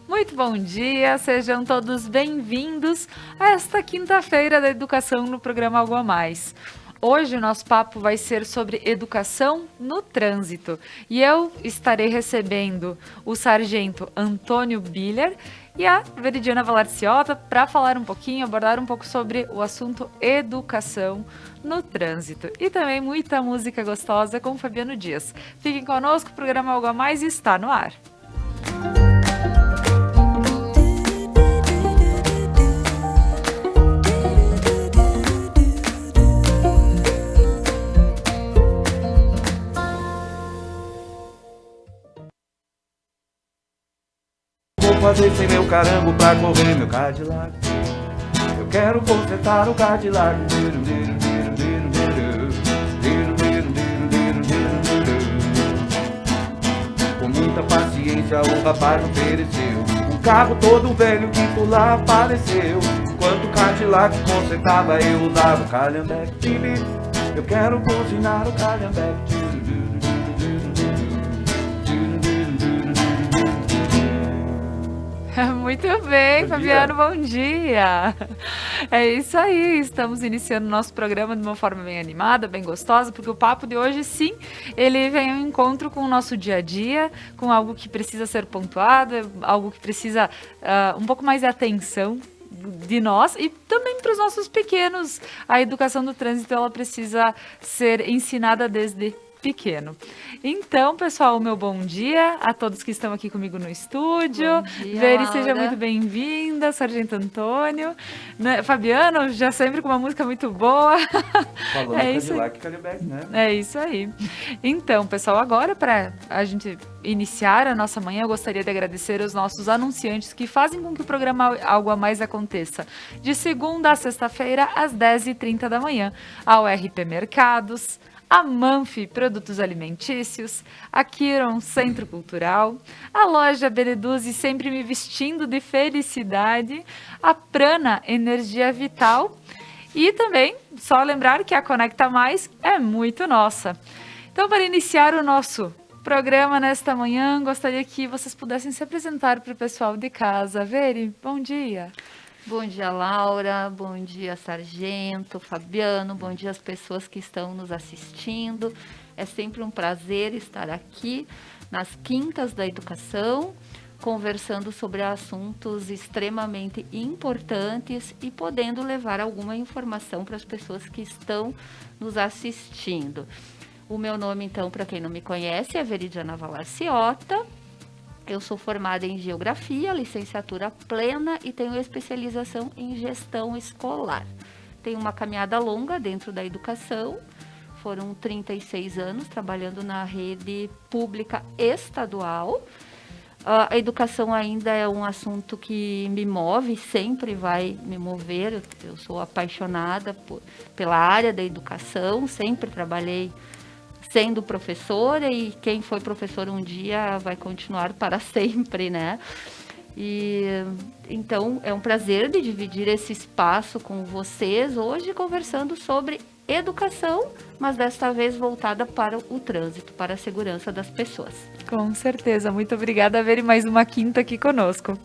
Muito bom dia, sejam todos bem-vindos a esta quinta-feira da educação no programa Algo a Mais. Hoje o nosso papo vai ser sobre educação no trânsito e eu estarei recebendo o sargento Antônio Biller e a Veridiana Valarciota para falar um pouquinho, abordar um pouco sobre o assunto educação no trânsito. E também muita música gostosa com Fabiano Dias. Fiquem conosco, o programa Algo a Mais está no ar. Vou fazer sem meu carango pra correr meu Cadillac. Eu quero consertar o Cadillac. Com muita paciência o rapaz ofereceu um carro todo velho que por lá apareceu. Enquanto o Cadillac consertava eu usava o Calhambeque. Eu quero buzinar o Calhambeque. Muito bem, Fabiano, bom dia. É isso aí, estamos iniciando o nosso programa de uma forma bem animada, bem gostosa, porque o papo de hoje, sim, ele vem ao encontro com o nosso dia a dia, com algo que precisa ser pontuado, algo que precisa um pouco mais de atenção de nós e também para os nossos pequenos. A educação do trânsito, ela precisa ser ensinada desde pequeno. Então, pessoal, meu bom dia a todos que estão aqui comigo no estúdio. Veri, seja muito bem-vinda, Sargento Antônio. Né? Fabiano, já sempre com uma música muito boa. Falando Cadillac, Calhambeque, né? É isso aí. Então, pessoal, agora para a gente iniciar a nossa manhã, eu gostaria de agradecer os nossos anunciantes que fazem com que o programa Algo a Mais aconteça de segunda a sexta-feira, às 10h30 da manhã, ao RP Mercados, a Manfi Produtos Alimentícios, a Kiron Centro Cultural, a loja Bereduzzi sempre me vestindo de felicidade, a Prana Energia Vital e também, só lembrar que a Conecta Mais é muito nossa. Então, para iniciar o nosso programa nesta manhã, gostaria que vocês pudessem se apresentar para o pessoal de casa. Veri, bom dia. Bom dia, Laura. Bom dia, Sargento, Fabiano. Bom dia às pessoas que estão nos assistindo. É sempre um prazer estar aqui nas Quintas da Educação, conversando sobre assuntos extremamente importantes e podendo levar alguma informação para as pessoas que estão nos assistindo. O meu nome, então, para quem não me conhece, é Veridiana Valarciota. Eu sou formada em Geografia, licenciatura plena e tenho especialização em Gestão Escolar. Tenho uma caminhada longa dentro da educação, foram 36 anos trabalhando na rede pública estadual. A educação ainda é um assunto que me move, sempre vai me mover. Eu sou apaixonada pela área da educação, sempre trabalhei sendo professora e quem foi professor um dia vai continuar para sempre, né? E então é um prazer de dividir esse espaço com vocês hoje conversando sobre educação, mas desta vez voltada para o trânsito, para a segurança das pessoas. Com certeza, muito obrigada a ver mais uma quinta aqui conosco.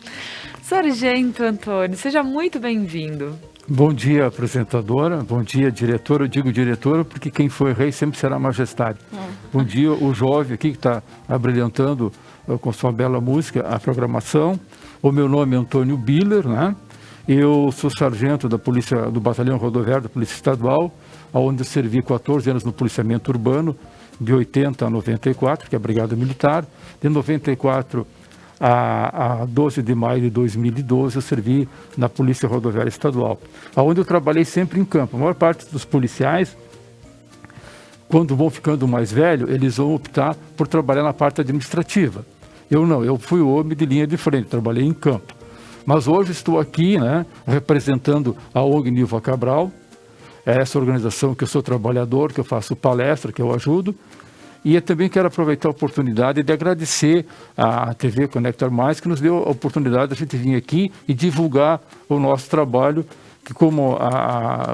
Sargento Antônio, seja muito bem-vindo. Bom dia, apresentadora. Bom dia, diretora. Eu digo diretora porque quem foi rei sempre será majestade. Bom dia, o jovem aqui que está abrilhantando com sua bela música a programação. O meu nome é Antônio Biller, né? Eu sou sargento da Polícia, do Batalhão Rodoviário da Polícia Estadual, onde eu servi 14 anos no policiamento urbano, de 80 a 94, que é a Brigada Militar. De 94 a 12 de maio de 2012, eu servi na Polícia Rodoviária Estadual, onde eu trabalhei sempre em campo. A maior parte dos policiais, quando vão ficando mais velhos, eles vão optar por trabalhar na parte administrativa. Eu não, eu fui o homem de linha de frente, trabalhei em campo. Mas hoje estou aqui, né, representando a ONG Nilva Cabral, essa organização que eu sou trabalhador, que eu faço palestra, que eu ajudo. E eu também quero aproveitar a oportunidade de agradecer à TV Conectar Mais, que nos deu a oportunidade de a gente vir aqui e divulgar o nosso trabalho, que como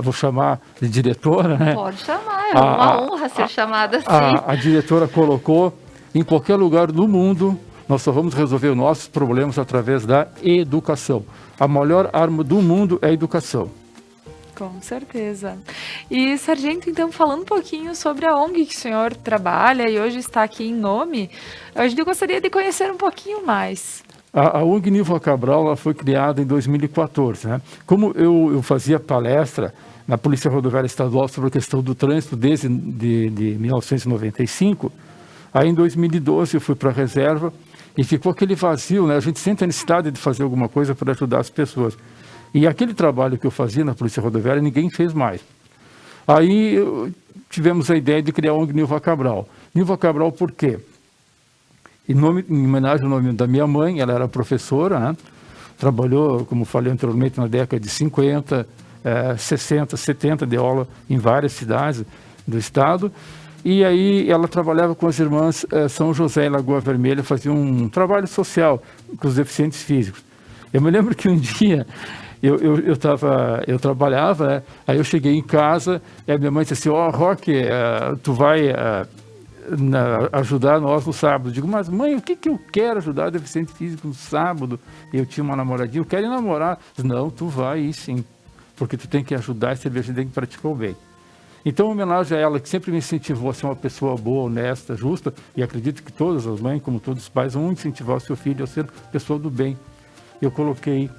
vou chamar de diretora, né? Pode chamar, é uma honra ser chamada assim. A diretora colocou, em qualquer lugar do mundo, nós só vamos resolver os nossos problemas através da educação. A melhor arma do mundo é a educação. Com certeza. E, sargento, então, falando um pouquinho sobre a ONG que o senhor trabalha e hoje está aqui em nome, a gente gostaria de conhecer um pouquinho mais. A ONG Niva Cabral ela foi criada em 2014. Né? Como eu fazia palestra na Polícia Rodoviária Estadual sobre a questão do trânsito desde de 1995, aí em 2012 eu fui para a reserva e ficou aquele vazio, né? A gente sente a necessidade de fazer alguma coisa para ajudar as pessoas. E aquele trabalho que eu fazia na Polícia Rodoviária, ninguém fez mais. Aí tivemos a ideia de criar a ONG Niva Cabral. Niva Cabral por quê? Em homenagem ao nome da minha mãe, ela era professora, né? Trabalhou, como falei anteriormente, na década de 50, 60, 70 de aula em várias cidades do estado. E aí ela trabalhava com as irmãs São José e Lagoa Vermelha, fazia um trabalho social com os deficientes físicos. Eu me lembro que um dia eu trabalhava, né? Aí eu cheguei em casa e a minha mãe disse assim, Roque, tu vai ajudar nós no sábado. Eu digo, mas mãe, o que eu quero ajudar o deficiente físico no sábado? Eu tinha uma namoradinha, eu quero ir namorar. Eu disse, não, tu vai ir sim, porque tu tem que ajudar esse serviço, tem que praticar o bem. Então, em homenagem a ela, que sempre me incentivou a ser uma pessoa boa, honesta, justa, e acredito que todas as mães, como todos os pais, vão incentivar o seu filho a ser pessoa do bem. Eu coloquei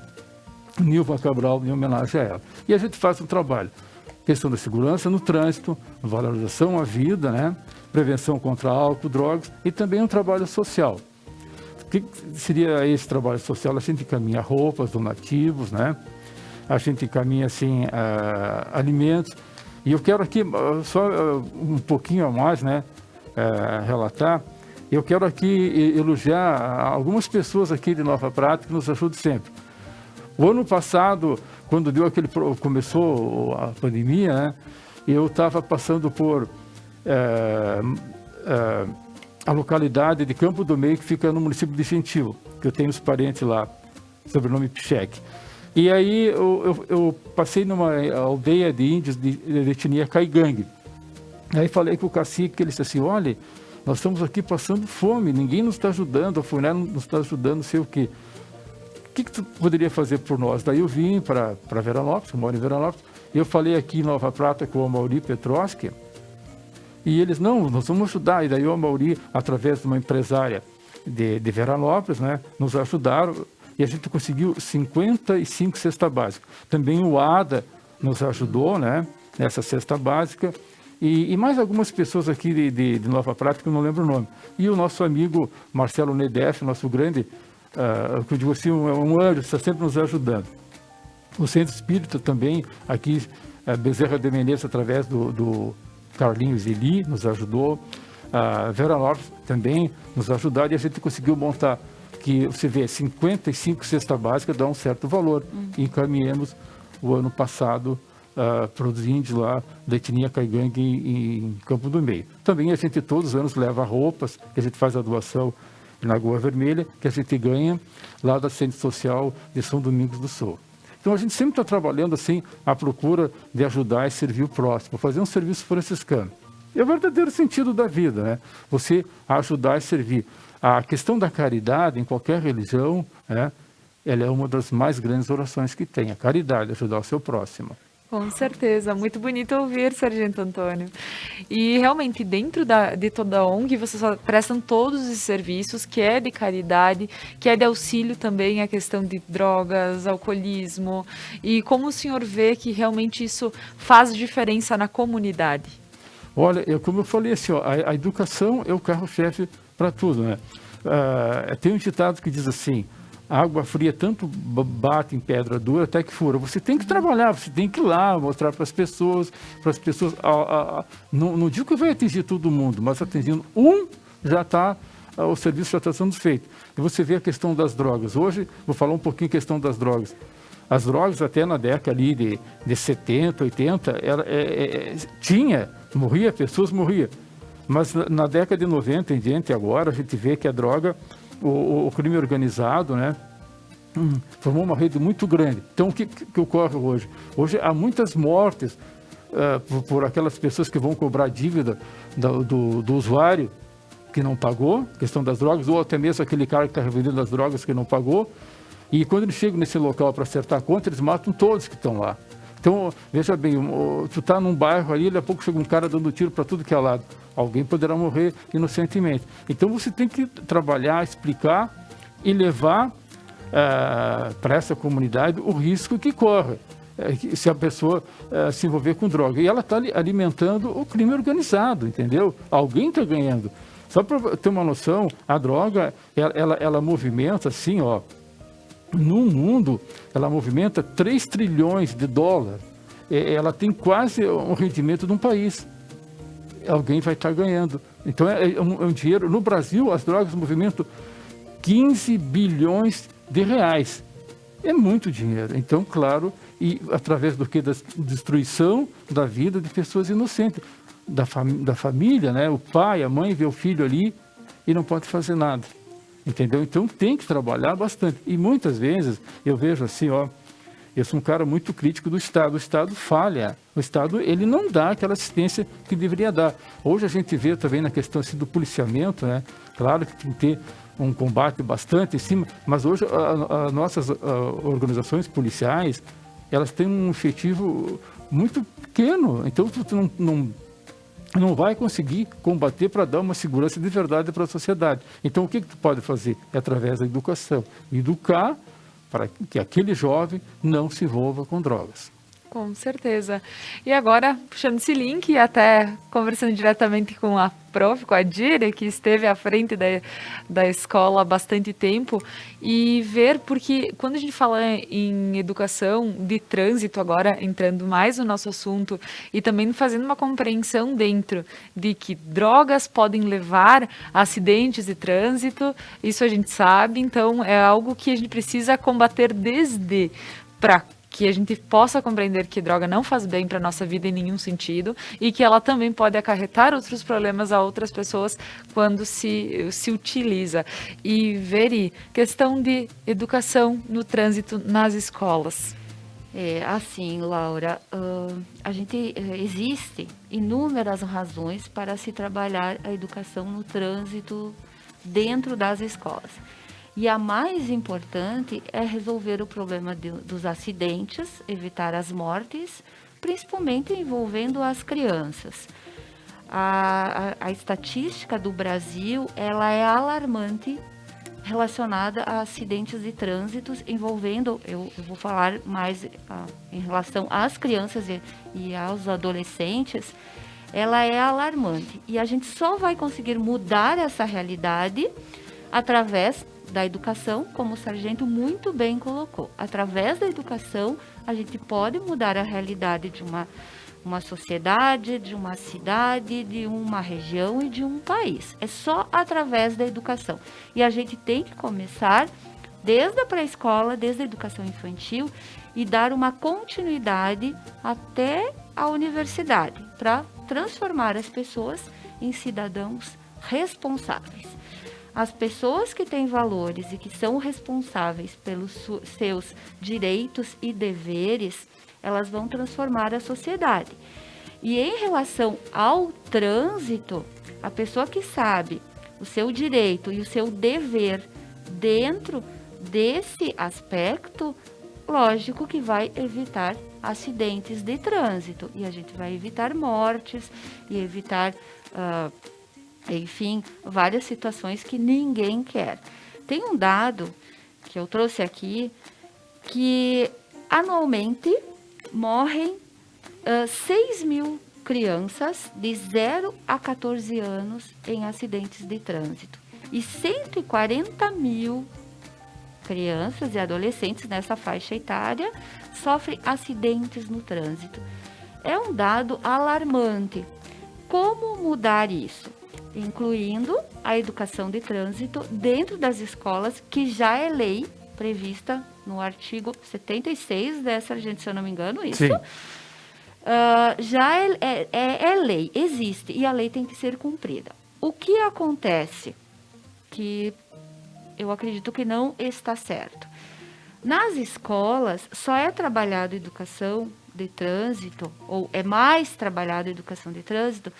Niva Cabral em homenagem a ela. E a gente faz um trabalho, questão da segurança no trânsito, valorização à vida, né? Prevenção contra álcool, drogas e também um trabalho social. O que seria esse trabalho social? A gente encaminha roupas, donativos, né? A gente encaminha, assim, alimentos. E eu quero aqui, só um pouquinho a mais, né? Relatar. Eu quero aqui elogiar algumas pessoas aqui de Nova Prata que nos ajudam sempre. O ano passado, quando começou a pandemia, né, eu estava passando por a localidade de Campo do Meio, que fica no município de Gentil, que eu tenho os parentes lá, sobrenome Picheque. E aí eu passei numa aldeia de índios de etnia Caigangue. Aí falei com o cacique, ele disse assim, olha, nós estamos aqui passando fome, ninguém nos está ajudando, a FUNAI não nos está ajudando, não sei o quê. O que tu poderia fazer por nós? Daí eu vim para Veranópolis, eu moro em Veranópolis, e eu falei aqui em Nova Prata com o Amauri Petroski, e eles, não, nós vamos ajudar. E daí o Amauri, através de uma empresária de Veranópolis, né, nos ajudaram, e a gente conseguiu 55 cestas básicas. Também o ADA nos ajudou, né, nessa cesta básica, e mais algumas pessoas aqui de Nova Prata, que eu não lembro o nome. E o nosso amigo Marcelo Nedef, nosso grande, que eu digo assim, um anjo, está sempre nos ajudando. O Centro Espírita também, aqui, Bezerra de Menezes, através do Carlinhos Eli, nos ajudou. Veranópolis também nos ajudaram, e a gente conseguiu montar, que você vê, 55 cestas básicas, dá um certo valor. E encaminhamos o ano passado para os índios lá da etnia Caigangue em Campo do Meio. Também a gente todos os anos leva roupas, que a gente faz a doação na Lagoa Vermelha, que a gente ganha lá da Centro Social de São Domingos do Sul. Então a gente sempre está trabalhando assim, à procura de ajudar e servir o próximo, fazer um serviço franciscano. É o verdadeiro sentido da vida, né? Você ajudar e servir. A questão da caridade em qualquer religião, né, ela é uma das mais grandes orações que tem, a caridade, ajudar o seu próximo. Com certeza, muito bonito ouvir, Sargento Antônio. E realmente, dentro de toda a ONG, vocês prestam todos os serviços, que é de caridade, que é de auxílio também à questão de drogas, alcoolismo. E como o senhor vê que realmente isso faz diferença na comunidade? Olha, como eu falei assim, ó, a educação é o carro-chefe para tudo, né? Tem um ditado que diz assim, água fria tanto bate em pedra dura até que fura. Você tem que trabalhar, você tem que ir lá, mostrar para as pessoas, não digo que vai atingir todo mundo, mas atingindo já está, o serviço já está sendo feito. E você vê a questão das drogas. Hoje, vou falar um pouquinho a questão das drogas. As drogas até na década ali de 70, 80, pessoas morriam. Mas na década de 90 em diante, agora, a gente vê que a droga, o crime organizado, né, formou uma rede muito grande. Então, o que ocorre hoje? Hoje há muitas mortes por aquelas pessoas que vão cobrar dívida do usuário, que não pagou, questão das drogas, ou até mesmo aquele cara que está revendendo as drogas que não pagou. E quando eles chegam nesse local para acertar a conta, eles matam todos que estão lá. Então, veja bem, tu está num bairro ali, daqui a pouco chega um cara dando tiro para tudo que é lado. Alguém poderá morrer inocentemente. Então, você tem que trabalhar, explicar e levar para essa comunidade o risco que corre se a pessoa se envolver com droga. E ela está alimentando o crime organizado, entendeu? Alguém está ganhando. Só para ter uma noção, a droga, ela movimenta assim, ó, no mundo, ela movimenta 3 trilhões de dólares. Ela tem quase um rendimento de um país. Alguém vai estar ganhando. Então, é um dinheiro. No Brasil, as drogas movimentam 15 bilhões de reais. É muito dinheiro. Então, claro, e através do que? Da destruição da vida de pessoas inocentes. Da família, né? O pai, a mãe vê o filho ali e não pode fazer nada. Entendeu? Então tem que trabalhar bastante. E muitas vezes eu vejo assim, ó, eu sou um cara muito crítico do Estado. O Estado falha. O Estado, ele não dá aquela assistência que deveria dar. Hoje a gente vê também na questão assim, do policiamento, né? Claro que tem que ter um combate bastante em cima, mas hoje as nossas organizações policiais, elas têm um efetivo muito pequeno. Então tu não vai conseguir combater para dar uma segurança de verdade para a sociedade. Então, o que tu pode fazer? É através da educação. Educar para que aquele jovem não se envolva com drogas. Com certeza. E agora, puxando esse link e até conversando diretamente com a prof, com a Dire, que esteve à frente da escola há bastante tempo, e ver, porque quando a gente fala em educação de trânsito, agora entrando mais no nosso assunto, e também fazendo uma compreensão dentro de que drogas podem levar a acidentes de trânsito, isso a gente sabe, então é algo que a gente precisa combater desde para que a gente possa compreender que droga não faz bem para a nossa vida em nenhum sentido e que ela também pode acarretar outros problemas a outras pessoas quando se utiliza. E, Veri, questão de educação no trânsito nas escolas. Assim, Laura, existe inúmeras razões para se trabalhar a educação no trânsito dentro das escolas. E a mais importante é resolver o problema dos acidentes, evitar as mortes, principalmente envolvendo as crianças. A estatística do Brasil, ela é alarmante relacionada a acidentes de trânsito envolvendo, eu vou falar mais em relação às crianças e aos adolescentes, ela é alarmante. E a gente só vai conseguir mudar essa realidade através da educação, como o sargento muito bem colocou. Através da educação, a gente pode mudar a realidade de uma sociedade, de uma cidade, de uma região e de um país. É só através da educação. E a gente tem que começar desde a pré-escola, desde a educação infantil e dar uma continuidade até a universidade, para transformar as pessoas em cidadãos responsáveis. As pessoas que têm valores e que são responsáveis pelos seus direitos e deveres, elas vão transformar a sociedade. E em relação ao trânsito, a pessoa que sabe o seu direito e o seu dever dentro desse aspecto, lógico que vai evitar acidentes de trânsito. E a gente vai evitar mortes e evitar enfim, várias situações que ninguém quer. Tem um dado que eu trouxe aqui, que anualmente morrem 6 mil crianças de 0 a 14 anos em acidentes de trânsito. E 140 mil crianças e adolescentes nessa faixa etária sofrem acidentes no trânsito. É um dado alarmante. Como mudar isso? Incluindo a educação de trânsito dentro das escolas, que já é lei prevista no artigo 76 dessa, gente, se eu não me engano, isso. Sim. Já é lei, existe, e a lei tem que ser cumprida. O que acontece? Que eu acredito que não está certo. Nas escolas, só é trabalhado educação de trânsito, ou é mais trabalhado educação de trânsito,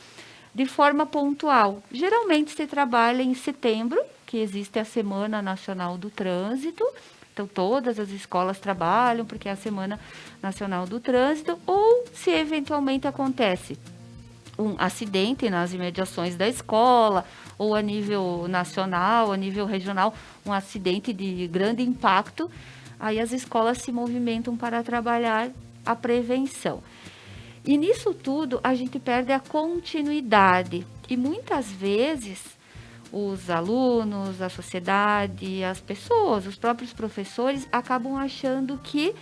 de forma pontual. Geralmente se trabalha em setembro, que existe a Semana Nacional do Trânsito. Então, todas as escolas trabalham, porque é a Semana Nacional do Trânsito. Ou, se eventualmente acontece um acidente nas imediações da escola, ou a nível nacional, a nível regional, um acidente de grande impacto, aí as escolas se movimentam para trabalhar a prevenção. E nisso tudo, a gente perde a continuidade. E muitas vezes, os alunos, a sociedade, as pessoas, os próprios professores, acabam achando que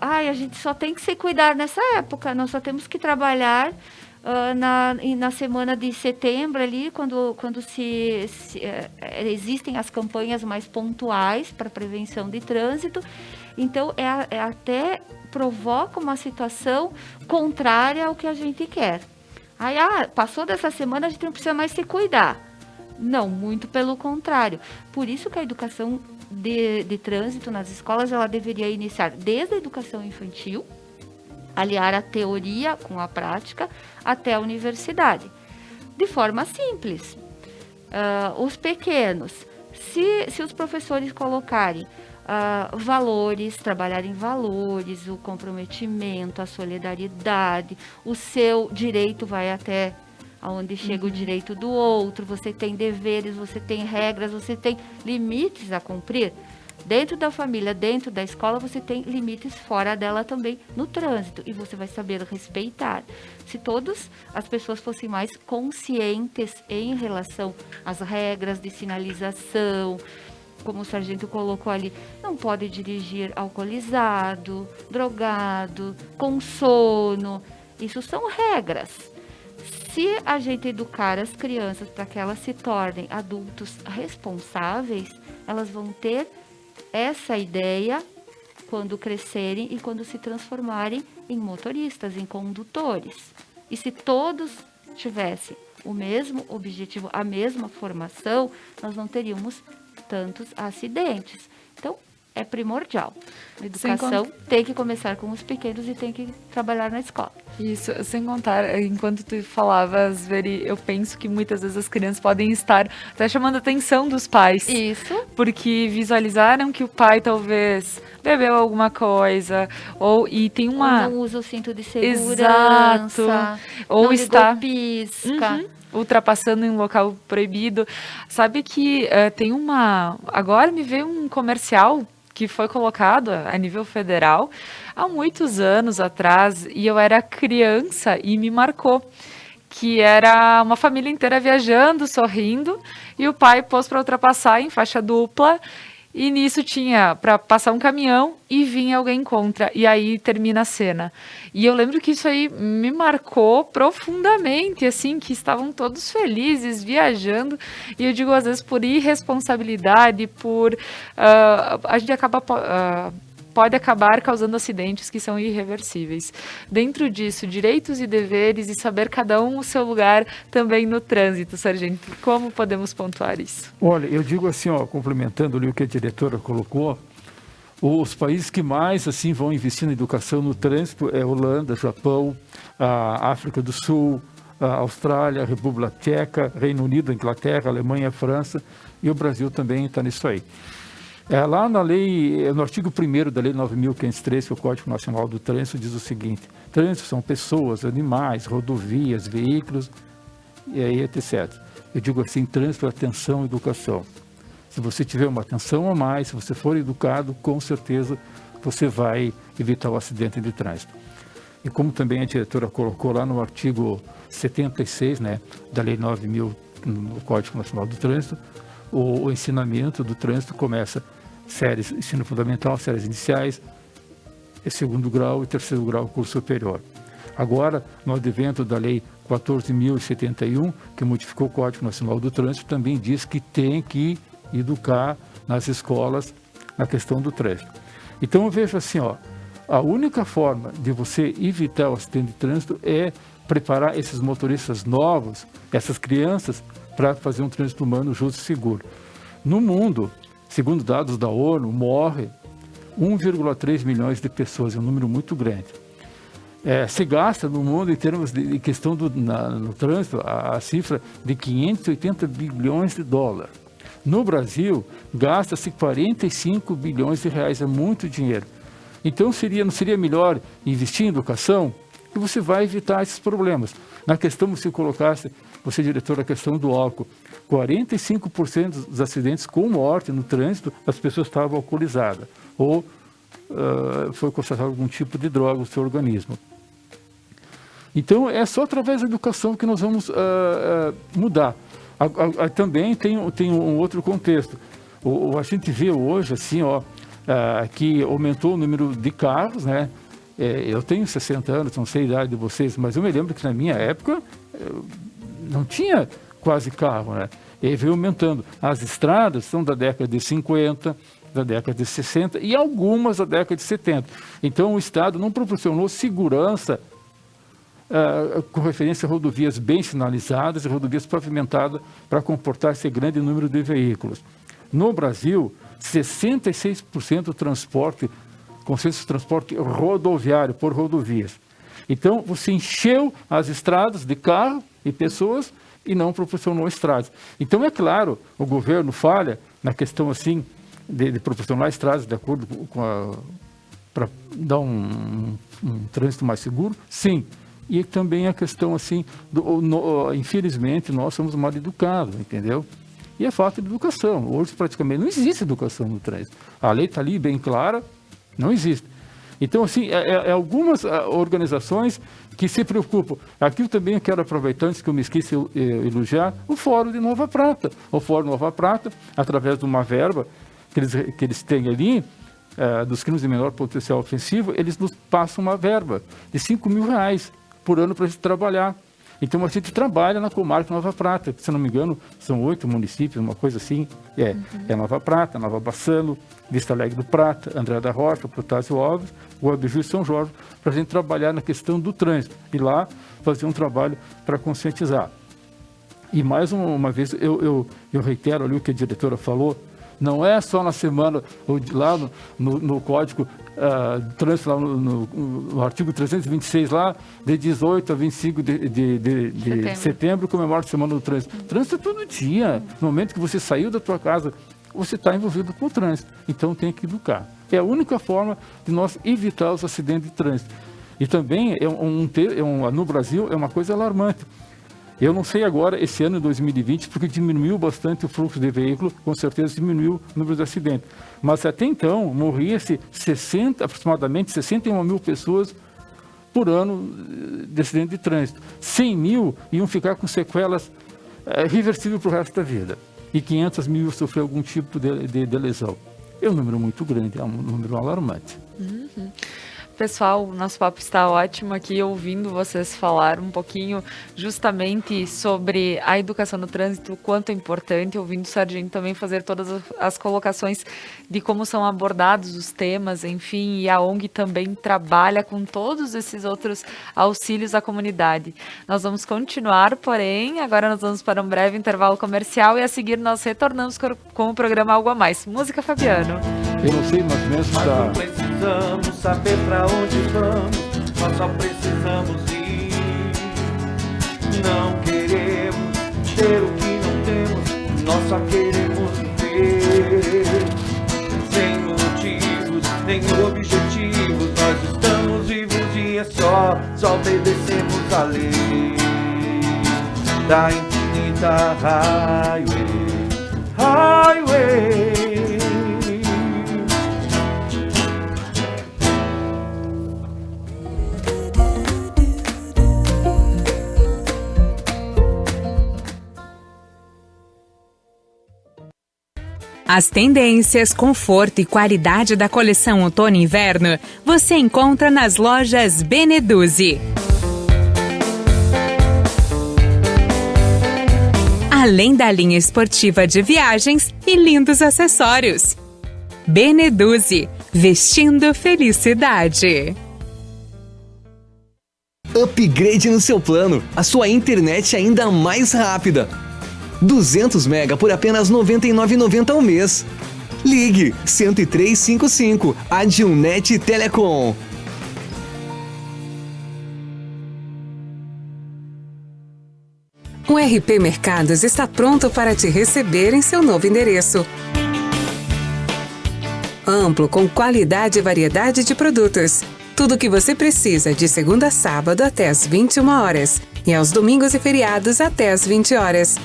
a gente só tem que se cuidar nessa época, nós só temos que trabalhar na semana de setembro ali, quando existem as campanhas mais pontuais para prevenção de trânsito. Então, até provoca uma situação contrária ao que a gente quer. Aí, passou dessa semana, a gente não precisa mais se cuidar. Não, muito pelo contrário. Por isso que a educação de trânsito nas escolas, ela deveria iniciar desde a educação infantil, aliar a teoria com a prática até a universidade. De forma simples. Os pequenos, se os professores colocarem valores, trabalharem valores, o comprometimento, a solidariedade, o seu direito vai até onde chega o direito do outro, você tem deveres, você tem regras, você tem limites a cumprir. Dentro da família, dentro da escola, você tem limites fora dela também no trânsito. E você vai saber respeitar. Se todas as pessoas fossem mais conscientes em relação às regras de sinalização, como o sargento colocou ali, não pode dirigir alcoolizado, drogado, com sono. Isso são regras. Se a gente educar as crianças para que elas se tornem adultos responsáveis, elas vão ter essa ideia quando crescerem e quando se transformarem em motoristas, em condutores. E se todos tivessem o mesmo objetivo, a mesma formação, nós não teríamos tantos acidentes. Então, é primordial. A educação tem que começar com os pequenos e tem que trabalhar na escola. Isso, sem contar, enquanto tu falavas, Veri, eu penso que muitas vezes as crianças podem estar até chamando a atenção dos pais. Isso. Porque visualizaram que o pai talvez bebeu alguma coisa, ou não usa o cinto de segurança. Exato. Ou está pisca. Ultrapassando em um local proibido. Sabe que tem agora me veio um comercial que foi colocado a nível federal há muitos anos atrás, e eu era criança e me marcou, que era uma família inteira viajando, sorrindo, e o pai pôs para ultrapassar em faixa dupla, e nisso tinha para passar um caminhão e vinha alguém contra, e aí termina a cena. E eu lembro que isso aí me marcou profundamente, assim, que estavam todos felizes, viajando, e eu digo, às vezes, por irresponsabilidade, a gente pode acabar causando acidentes que são irreversíveis. Dentro disso, direitos e deveres e saber cada um o seu lugar também no trânsito, sargento. Como podemos pontuar isso? Olha, eu digo assim, complementando ali o que a diretora colocou, os países que mais assim vão investir na educação no trânsito é Holanda, Japão, a África do Sul, a Austrália, a República Tcheca, Reino Unido, Inglaterra, Alemanha, França, e o Brasil também está nisso aí. Lá na lei, no artigo 1º da Lei 9.503, que é o Código Nacional do Trânsito, diz o seguinte: trânsito são pessoas, animais, rodovias, veículos, e aí, etc. Eu digo assim, trânsito é atenção e educação. Se você tiver uma atenção a mais, se você for educado, com certeza você vai evitar o acidente de trânsito. E como também a diretora colocou lá no artigo 76, da Lei 9.000, no Código Nacional do Trânsito, o ensinamento do trânsito começa séries ensino fundamental, séries iniciais, segundo grau e terceiro grau, curso superior. Agora, no advento da Lei 14.071, que modificou o Código Nacional do Trânsito, também diz que tem que educar nas escolas na questão do trânsito. Então, eu vejo assim, a única forma de você evitar o acidente de trânsito é preparar esses motoristas novos, essas crianças, para fazer um trânsito humano justo e seguro. No mundo, segundo dados da ONU, morre 1,3 milhões de pessoas, é um número muito grande. se gasta no mundo, em termos de questão no trânsito, a cifra de 580 bilhões de dólares. No Brasil, gasta-se 45 bilhões de reais, é muito dinheiro. Então, não seria melhor investir em educação? Que você vai evitar esses problemas. Na questão, você colocasse, você, diretor, a questão do álcool. 45% dos acidentes com morte no trânsito, as pessoas estavam alcoolizadas. Ou foi constatado algum tipo de droga no seu organismo. Então, é só através da educação que nós vamos mudar. Também tem um outro contexto. A gente vê hoje, assim, que aumentou o número de carros, né? Eu tenho 60 anos, não sei a idade de vocês, mas eu me lembro que na minha época não tinha quase carro, né? E veio aumentando. As estradas são da década de 50, da década de 60 e algumas da década de 70. Então, o Estado não proporcionou segurança com referência a rodovias bem sinalizadas e rodovias pavimentadas para comportar esse grande número de veículos. No Brasil, 66% do transporte, consiste de transporte rodoviário por rodovias. Então, você encheu as estradas de carro e pessoas e não proporcionou estradas. Então, é claro, o governo falha na questão assim de proporcionar estradas de acordo com para dar um trânsito mais seguro, sim. E também a questão assim, infelizmente, nós somos mal educados, entendeu? E é falta de educação. Hoje, praticamente, não existe educação no trânsito. A lei está ali bem clara, não existe. Então, assim, algumas organizações que se preocupam. Aqui eu também quero aproveitar, antes que eu me esqueça de elogiar, o Fórum de Nova Prata. O Fórum Nova Prata, através de uma verba que eles têm ali, dos crimes de menor potencial ofensivo, eles nos passam uma verba de R$5.000 por ano para a gente trabalhar. Então, a gente trabalha na comarca Nova Prata, que, se não me engano, são 8 municípios, uma coisa assim. É Nova Prata, Nova Bassano, Vista Alegre do Prata, André da Rocha, Protásio Alves, Guabiju e São Jorge, para a gente trabalhar na questão do trânsito. E lá fazer um trabalho para conscientizar. E mais uma vez, eu reitero ali o que a diretora falou, não é só na semana, lá no Código do Trânsito, lá no artigo 326, lá, de 18 a 25 de setembro, comemora a Semana do Trânsito. Trânsito é todo dia. No momento que você saiu da tua casa, você está envolvido com o trânsito. Então, tem que educar. É a única forma de nós evitar os acidentes de trânsito. E também, no Brasil, é uma coisa alarmante. Eu não sei agora, esse ano, 2020, porque diminuiu bastante o fluxo de veículos, com certeza diminuiu o número de acidentes. Mas até então, morria-se aproximadamente 61 mil pessoas por ano de acidente de trânsito. 100 mil iam ficar com sequelas reversíveis para o resto da vida. E 500 mil sofreram algum tipo de lesão. É um número muito grande, é um número alarmante. Uhum. Pessoal, o nosso papo está ótimo aqui, ouvindo vocês falar um pouquinho justamente sobre a educação no trânsito, o quanto é importante, ouvindo o Sargento também fazer todas as colocações de como são abordados os temas, enfim, e a ONG também trabalha com todos esses outros auxílios à comunidade. Nós vamos continuar, porém, agora nós vamos para um breve intervalo comercial e a seguir nós retornamos com o programa Algo a Mais. Música, Fabiano. Eu não sei, mas mesmo mas não precisamos saber pra onde vamos, nós só precisamos ir. Não queremos ter o que não temos, nós só queremos viver. Sem motivos, nem objetivos, nós estamos vivos e é só obedecemos a lei da infinita highway. As tendências, conforto e qualidade da coleção outono e inverno você encontra nas lojas Beneduzzi. Além da linha esportiva de viagens e lindos acessórios. Beneduzzi, vestindo felicidade. Upgrade no seu plano, a sua internet ainda mais rápida. 200 mega por apenas R$ 99,90 ao mês. Ligue 10355, Adilnet Telecom. O RP Mercados está pronto para te receber em seu novo endereço. Amplo, com qualidade e variedade de produtos. Tudo o que você precisa de segunda a sábado até às 21 horas e aos domingos e feriados até às 20 horas.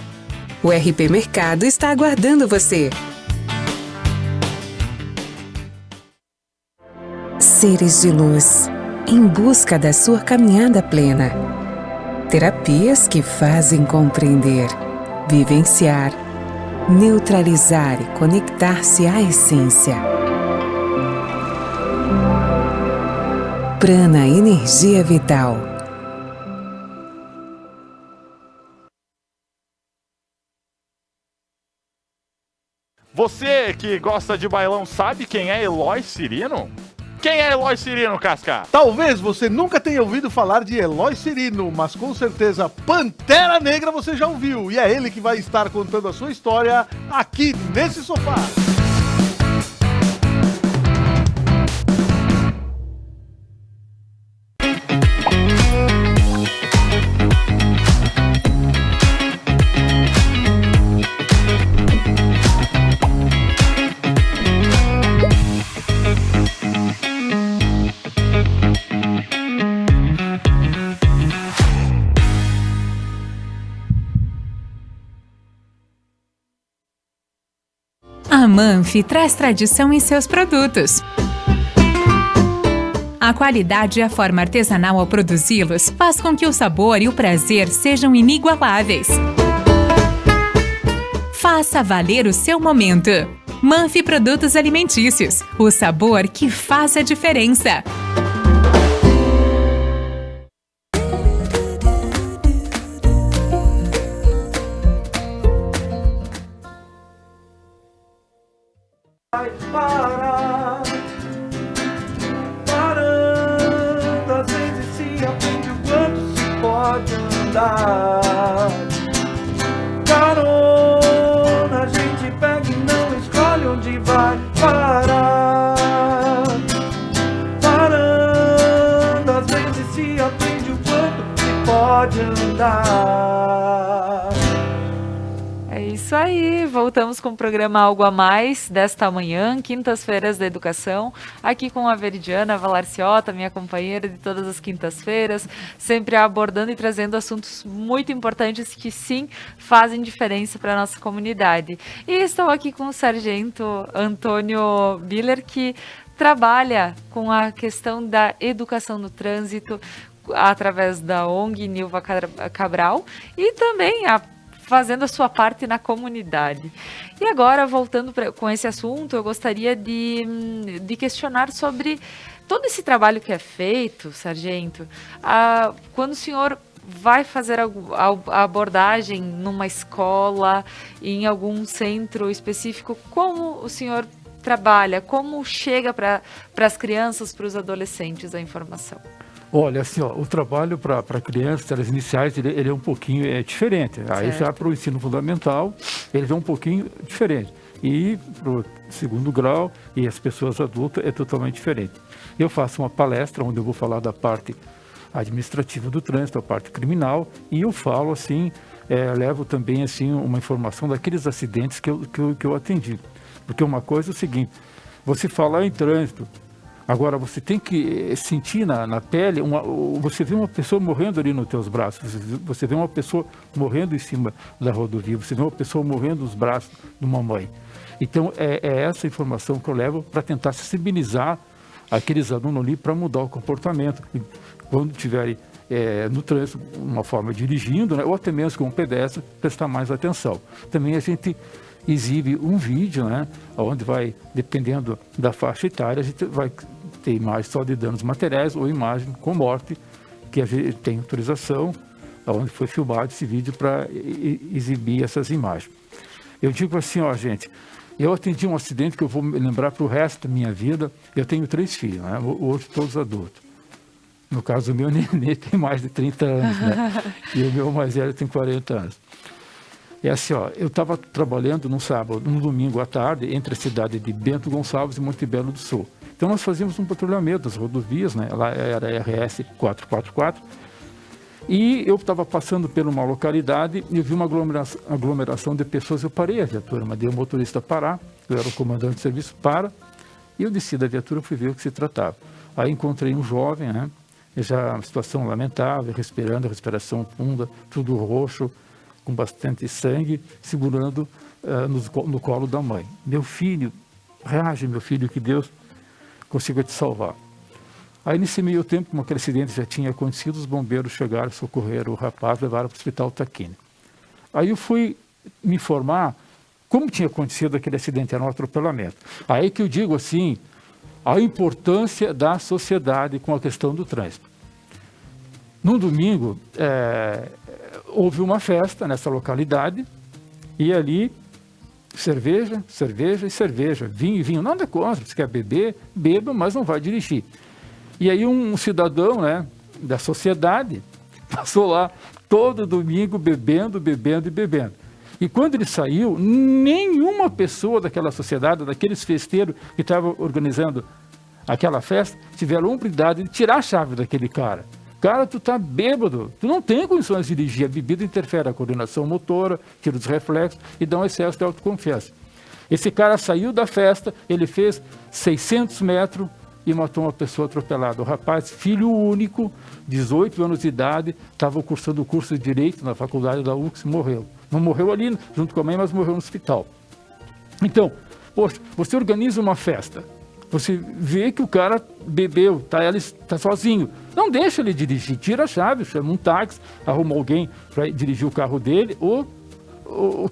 O RP Mercado está aguardando você. Seres de luz, em busca da sua caminhada plena. Terapias que fazem compreender, vivenciar, neutralizar e conectar-se à essência. Prana Energia Vital. Você que gosta de bailão sabe quem é Eloy Cirino? Quem é Eloy Cirino, Casca? Talvez você nunca tenha ouvido falar de Eloy Cirino, mas com certeza Pantera Negra você já ouviu. E é ele que vai estar contando a sua história aqui nesse sofá. A Manfi traz tradição em seus produtos. A qualidade e a forma artesanal ao produzi-los faz com que o sabor e o prazer sejam inigualáveis. Faça valer o seu momento. Manfi Produtos Alimentícios, o sabor que faz a diferença. Vai parar, parando, às vezes se aprende o quanto se pode andar. Carona, a gente pega e não escolhe onde vai parar. Parando, às vezes se aprende o quanto se pode andar. É isso aí, voltamos com o programa Algo a Mais desta manhã, quintas-feiras da educação, aqui com a Veridiana Valarciota, minha companheira de todas as quintas-feiras, sempre abordando e trazendo assuntos muito importantes que sim fazem diferença para a nossa comunidade. E estou aqui com o sargento Antônio Biller, que trabalha com a questão da educação no através da ONG Nilva Cabral e também fazendo a sua parte na comunidade. E agora, voltando com esse assunto, eu gostaria de questionar sobre todo esse trabalho que é feito, sargento, quando o senhor vai fazer a abordagem numa escola, em algum centro específico, como o senhor trabalha, como chega para as crianças, para os adolescentes a informação? Olha, assim, ó, o trabalho para crianças, as iniciais, ele é um pouquinho diferente. Aí já para o ensino fundamental, ele é um pouquinho diferente. E para o segundo grau e as pessoas adultas é totalmente diferente. Eu faço uma palestra onde eu vou falar da parte administrativa do trânsito, a parte criminal, e eu falo assim, levo também assim uma informação daqueles acidentes que eu atendi. Porque uma coisa é o seguinte, você falar em trânsito, agora, você tem que sentir na pele, você vê uma pessoa morrendo ali nos teus braços, você vê uma pessoa morrendo em cima da rodovia, você vê uma pessoa morrendo nos braços de uma mãe. Então, é essa informação que eu levo para tentar sensibilizar aqueles alunos ali para mudar o comportamento. E quando estiverem no trânsito, uma forma dirigindo, né, ou até mesmo com um pedestre, prestar mais atenção. Também a gente exibe um vídeo, né, onde vai, dependendo da faixa etária, a gente vai ter imagem só de danos materiais ou imagem com morte, que a gente tem autorização, onde foi filmado esse vídeo para exibir essas imagens. Eu digo assim, ó, gente, eu atendi um acidente que eu vou me lembrar para o resto da minha vida. Eu tenho 3 filhos, né, hoje todos adultos. No caso, o meu nenê tem mais de 30 anos, né, e o meu mais velho tem 40 anos. É assim, ó, eu estava trabalhando num sábado, num domingo à tarde, entre a cidade de Bento Gonçalves e Montebello do Sul. Então nós fazíamos um patrulhamento das rodovias, né? Lá era a RS 444, E eu estava passando por uma localidade e eu vi uma aglomeração de pessoas. Eu parei a viatura, mandei o motorista parar, eu era o comandante de serviço, e eu desci da viatura e fui ver o que se tratava. Aí encontrei um jovem, né? Já uma situação lamentável, respirando, respiração funda, tudo roxo, com bastante sangue, segurando no colo da mãe. Meu filho, reage, meu filho, que Deus consiga te salvar. Aí, nesse meio tempo, como aquele acidente já tinha acontecido, os bombeiros chegaram, socorreram o rapaz, levaram para o hospital Taquini. Aí eu fui me informar como tinha acontecido aquele acidente, era um atropelamento. Aí que eu digo assim, a importância da sociedade com a questão do trânsito. Num domingo, houve uma festa nessa localidade, e ali, cerveja, cerveja e cerveja, vinho e vinho, nada contra, se quer beber, beba, mas não vai dirigir. E aí um cidadão, né, da sociedade passou lá todo domingo bebendo, bebendo e bebendo. E quando ele saiu, nenhuma pessoa daquela sociedade, daqueles festeiros que estavam organizando aquela festa, tiveram a hombridade de tirar a chave daquele cara. Cara, tu tá bêbado, tu não tem condições de dirigir, a bebida interfere a coordenação motora, tira os reflexos e dá um excesso de autoconfiança. Esse cara saiu da festa, ele fez 600 metros, e matou uma pessoa atropelada. O rapaz, filho único, 18 anos de idade, estava cursando o curso de Direito na faculdade da UX, morreu. Não morreu ali junto com a mãe, mas morreu no hospital. Então, poxa, você organiza uma festa, você vê que o cara bebeu, tá sozinho. Não deixa ele dirigir, tira a chave, chama um táxi, arruma alguém para dirigir o carro dele, ou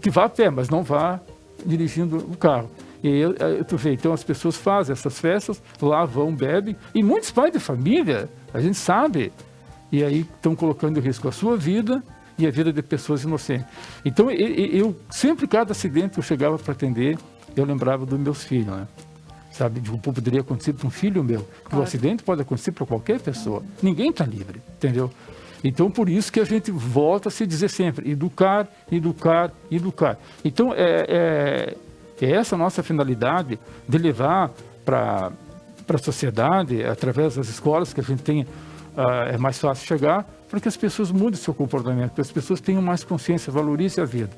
que vá a pé, mas não vá dirigindo o carro. E aí, tu vê, então as pessoas fazem essas festas, lá vão, bebem, e muitos pais de família, a gente sabe, e aí estão colocando em risco a sua vida e a vida de pessoas inocentes. Então, eu sempre, cada acidente que eu chegava para atender, eu lembrava dos meus filhos, né? Sabe, de como poderia acontecer para um filho meu, que o acidente pode acontecer para qualquer pessoa, ninguém está livre, entendeu? Então, por isso que a gente volta a se dizer sempre, educar, educar, educar. Então, é essa a nossa finalidade de levar para a sociedade, através das escolas que a gente tem, é mais fácil chegar, para que as pessoas mudem seu comportamento, que as pessoas tenham mais consciência, valorizem a vida.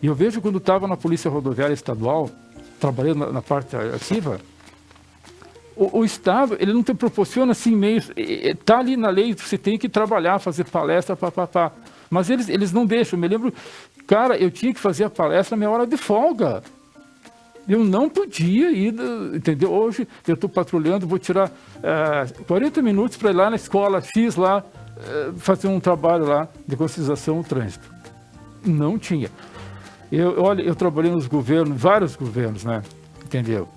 E eu vejo quando estava na Polícia Rodoviária Estadual, trabalhando na parte ativa, o Estado, ele não te proporciona assim meios, está ali na lei, você tem que trabalhar, fazer palestra, mas eles não deixam. Eu me lembro, cara, eu tinha que fazer a palestra na minha hora de folga. Eu não podia ir, entendeu? Hoje eu estou patrulhando, vou tirar 40 minutos para ir lá na escola X, lá, fazer um trabalho lá de conscientização do trânsito. Não tinha. Olha, eu trabalhei nos governos, vários governos, né? Entendeu?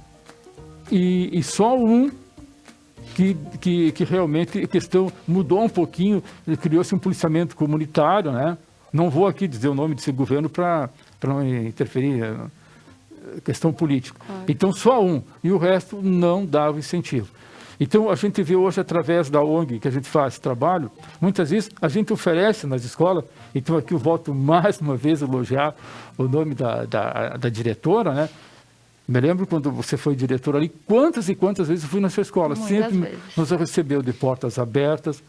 E só um que realmente a questão mudou um pouquinho, criou-se um policiamento comunitário, né? Não vou aqui dizer o nome desse governo para não interferir questão política. Então, só um. E o resto não dava incentivo. Então, a gente vê hoje, através da ONG que a gente faz trabalho, muitas vezes a gente oferece nas escolas, então aqui eu volto mais uma vez a elogiar o nome da diretora, né? Me lembro quando você foi diretora ali, quantas e quantas vezes eu fui na sua escola. Muitas Sempre vezes. nos recebeu de portas abertas.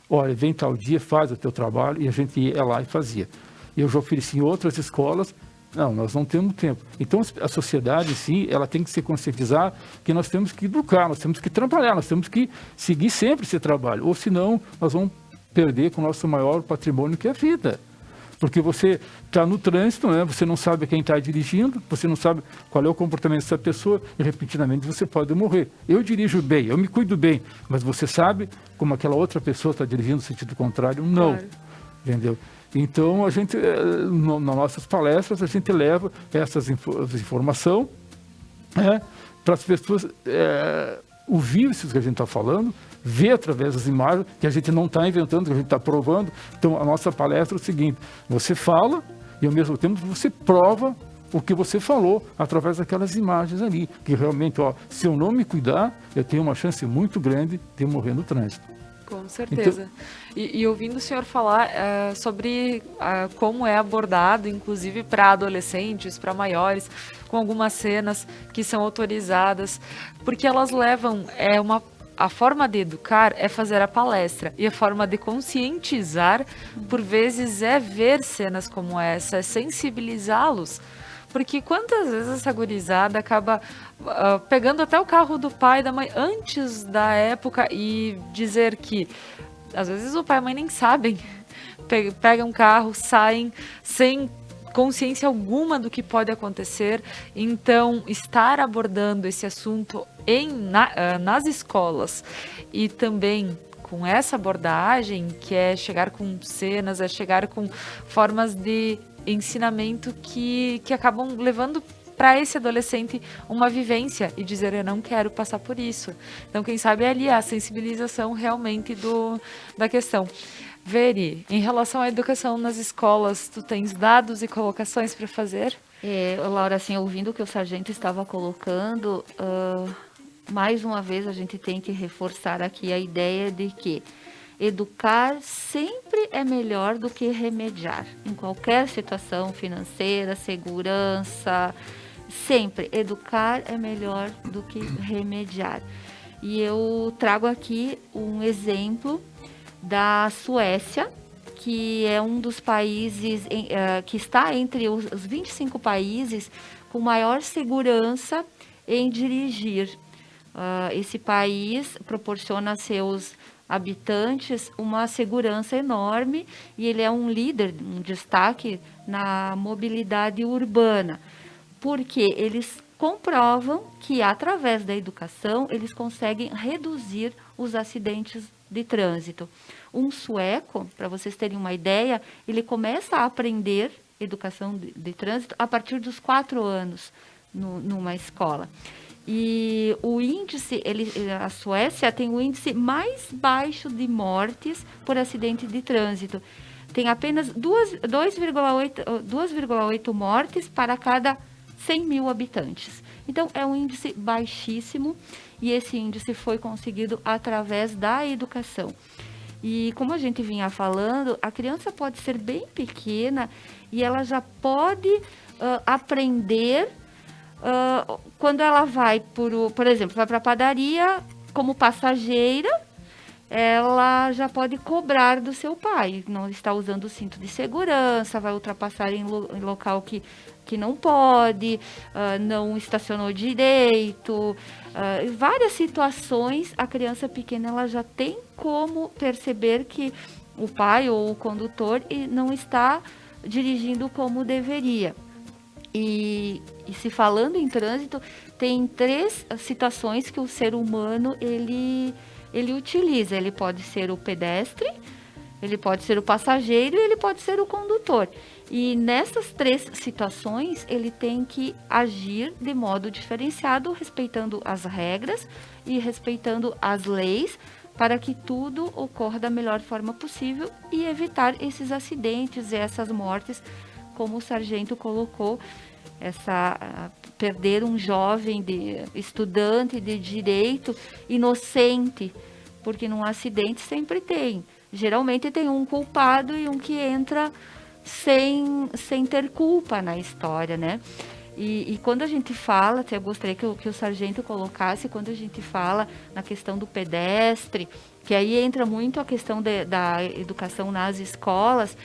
Olha, vem tal dia, faz o teu trabalho, e a gente ia lá e fazia. Eu já ofereci em outras escolas. Não, nós não temos tempo. Então, a sociedade, sim, ela tem que se conscientizar que nós temos que educar, nós temos que trabalhar, nós temos que seguir sempre esse trabalho. Ou senão, nós vamos perder com o nosso maior patrimônio, que é a vida. Porque você está no trânsito, né? Você não sabe quem está dirigindo, você não sabe qual é o comportamento dessa pessoa e, repentinamente, você pode morrer. Eu dirijo bem, eu me cuido bem, mas você sabe como aquela outra pessoa está dirigindo no sentido contrário? Não. Claro. Entendeu? Então, a gente, nas nossas palestras, a gente leva essa informação para as pessoas ouvir isso que a gente está falando, ver através das imagens, que a gente não está inventando, que a gente está provando. Então, a nossa palestra é o seguinte: você fala e, ao mesmo tempo, você prova o que você falou através daquelas imagens ali. Que realmente, se eu não me cuidar, eu tenho uma chance muito grande de morrer no trânsito. Com certeza. Então, e ouvindo o senhor falar sobre como é abordado, inclusive para adolescentes, para maiores, com algumas cenas que são autorizadas, porque elas levam uma a forma de educar é fazer a palestra. E a forma de conscientizar, por vezes, é ver cenas como essa, é sensibilizá-los. Porque quantas vezes essa gurizada acaba pegando até o carro do pai e da mãe antes da época e dizer que, às vezes, o pai e a mãe nem sabem. Pegam um carro, saem sem consciência alguma do que pode acontecer. Então, estar abordando esse assunto nas escolas e também com essa abordagem, que é chegar com cenas, é chegar com formas de ensinamento que acabam levando para esse adolescente uma vivência e dizer, eu não quero passar por isso. Então, quem sabe é ali a sensibilização realmente da questão. Veri, em relação à educação nas escolas, tu tens dados e colocações para fazer? Laura, assim, ouvindo o que o sargento estava colocando, mais uma vez a gente tem que reforçar aqui a ideia de que educar sempre é melhor do que remediar. Em qualquer situação financeira, segurança, sempre educar é melhor do que remediar. E eu trago aqui um exemplo da Suécia, que é um dos países que está entre os 25 países com maior segurança em dirigir. Esse país proporciona a seus habitantes uma segurança enorme e ele é um líder, um destaque na mobilidade urbana, porque eles comprovam que através da educação eles conseguem reduzir os acidentes de trânsito. Um sueco, para vocês terem uma ideia, ele começa a aprender educação de trânsito a partir dos 4 anos numa escola. E o índice, a Suécia tem o índice mais baixo de mortes por acidente de trânsito. Tem apenas 2,8 mortes para cada 100 mil habitantes. Então, é um índice baixíssimo e esse índice foi conseguido através da educação. E como a gente vinha falando, a criança pode ser bem pequena e ela já pode aprender quando ela vai, por exemplo, vai para a padaria como passageira, ela já pode cobrar do seu pai. Não está usando o cinto de segurança, vai ultrapassar em local que não pode, não estacionou direito. Várias situações, a criança pequena ela já tem como perceber que o pai ou o condutor não está dirigindo como deveria. E se falando em trânsito, tem 3 situações que o ser humano ele utiliza. Ele pode ser o pedestre, ele pode ser o passageiro e ele pode ser o condutor. E nessas 3 situações, ele tem que agir de modo diferenciado, respeitando as regras e respeitando as leis, para que tudo ocorra da melhor forma possível e evitar esses acidentes e essas mortes, como o sargento colocou, perder um jovem estudante de direito inocente, porque num acidente sempre tem. Geralmente tem um culpado e um que entra sem ter culpa na história, né? E quando a gente fala, eu gostaria que o sargento colocasse, quando a gente fala na questão do pedestre, que aí entra muito a questão da educação nas escolas,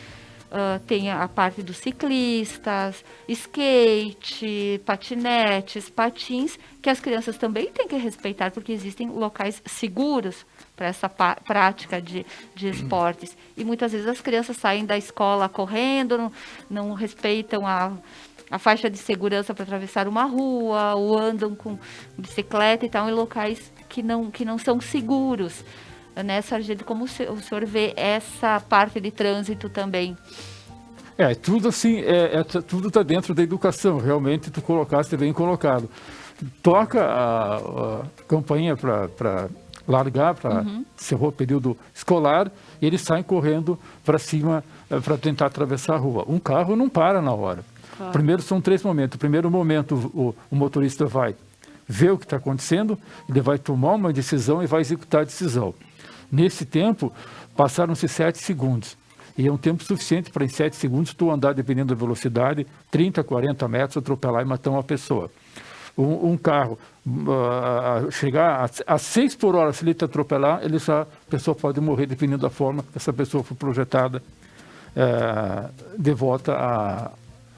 tem a parte dos ciclistas, skate, patinetes, patins, que as crianças também têm que respeitar, porque existem locais seguros para essa prática de esportes. E muitas vezes as crianças saem da escola correndo, não respeitam a faixa de segurança para atravessar uma rua, ou andam com bicicleta e tal, em locais que não são seguros. Né, sargento, como o senhor vê essa parte de trânsito também? Tudo assim, tudo está dentro da educação, realmente tu colocaste bem colocado. Toca a campainha para largar, para encerrar o período escolar, e eles saem correndo para cima para tentar atravessar a rua. Um carro não para na hora. Claro. Primeiro são 3 momentos. O primeiro momento o motorista vai ver o que está acontecendo, ele vai tomar uma decisão e vai executar a decisão. Nesse tempo, passaram-se 7 segundos. E é um tempo suficiente para, em 7 segundos, tu andar, dependendo da velocidade, 30, 40 metros, atropelar e matar uma pessoa. um carro chegar a 6 por hora, se ele te atropelar, a pessoa pode morrer, dependendo da forma que essa pessoa foi projetada de volta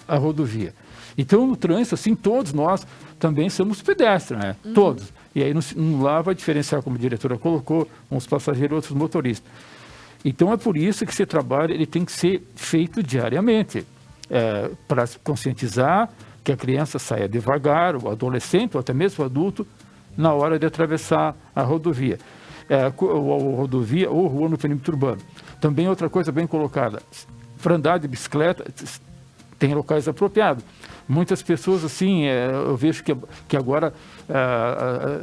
à rodovia. Então, no trânsito, assim, todos nós também somos pedestres, né? Todos. E aí, lá vai diferenciar, como a diretora colocou, uns passageiros e outros motoristas. Então, é por isso que esse trabalho ele tem que ser feito diariamente, para conscientizar que a criança saia devagar, o adolescente ou até mesmo o adulto, na hora de atravessar a rodovia. Rodovia ou rua no perímetro urbano. Também outra coisa bem colocada, para andar de bicicleta, tem locais apropriados. Muitas pessoas, assim, eu vejo que agora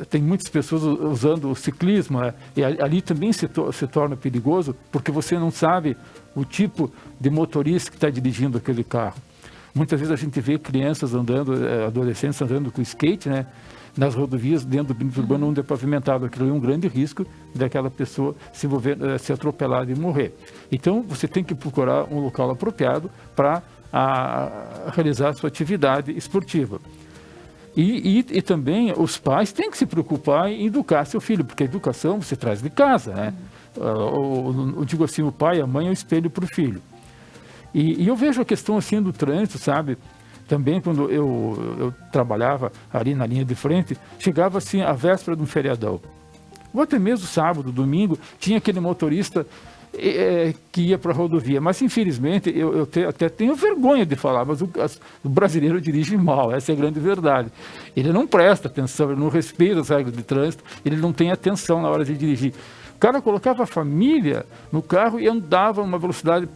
tem muitas pessoas usando o ciclismo, e ali também se torna perigoso, porque você não sabe o tipo de motorista que está dirigindo aquele carro. Muitas vezes a gente vê crianças andando, adolescentes andando com skate, né, nas rodovias dentro do perímetro urbano onde é pavimentado. Aquilo é um grande risco daquela pessoa se atropelar e morrer. Então, você tem que procurar um local apropriado para realizar a sua atividade esportiva. E também os pais têm que se preocupar em educar seu filho, porque a educação você traz de casa, né? Eu digo assim, o pai e a mãe é o espelho para o filho. E eu vejo a questão assim do trânsito, sabe? Também quando eu trabalhava ali na linha de frente, chegava assim a véspera de um feriadão. Ou até mesmo sábado, domingo, tinha aquele motorista que ia para a rodovia. Mas, infelizmente, eu até tenho vergonha de falar, mas o brasileiro dirige mal, essa é a grande verdade. Ele não presta atenção, ele não respeita as regras de trânsito, ele não tem atenção na hora de dirigir. O cara colocava a família no carro e andava a uma velocidade,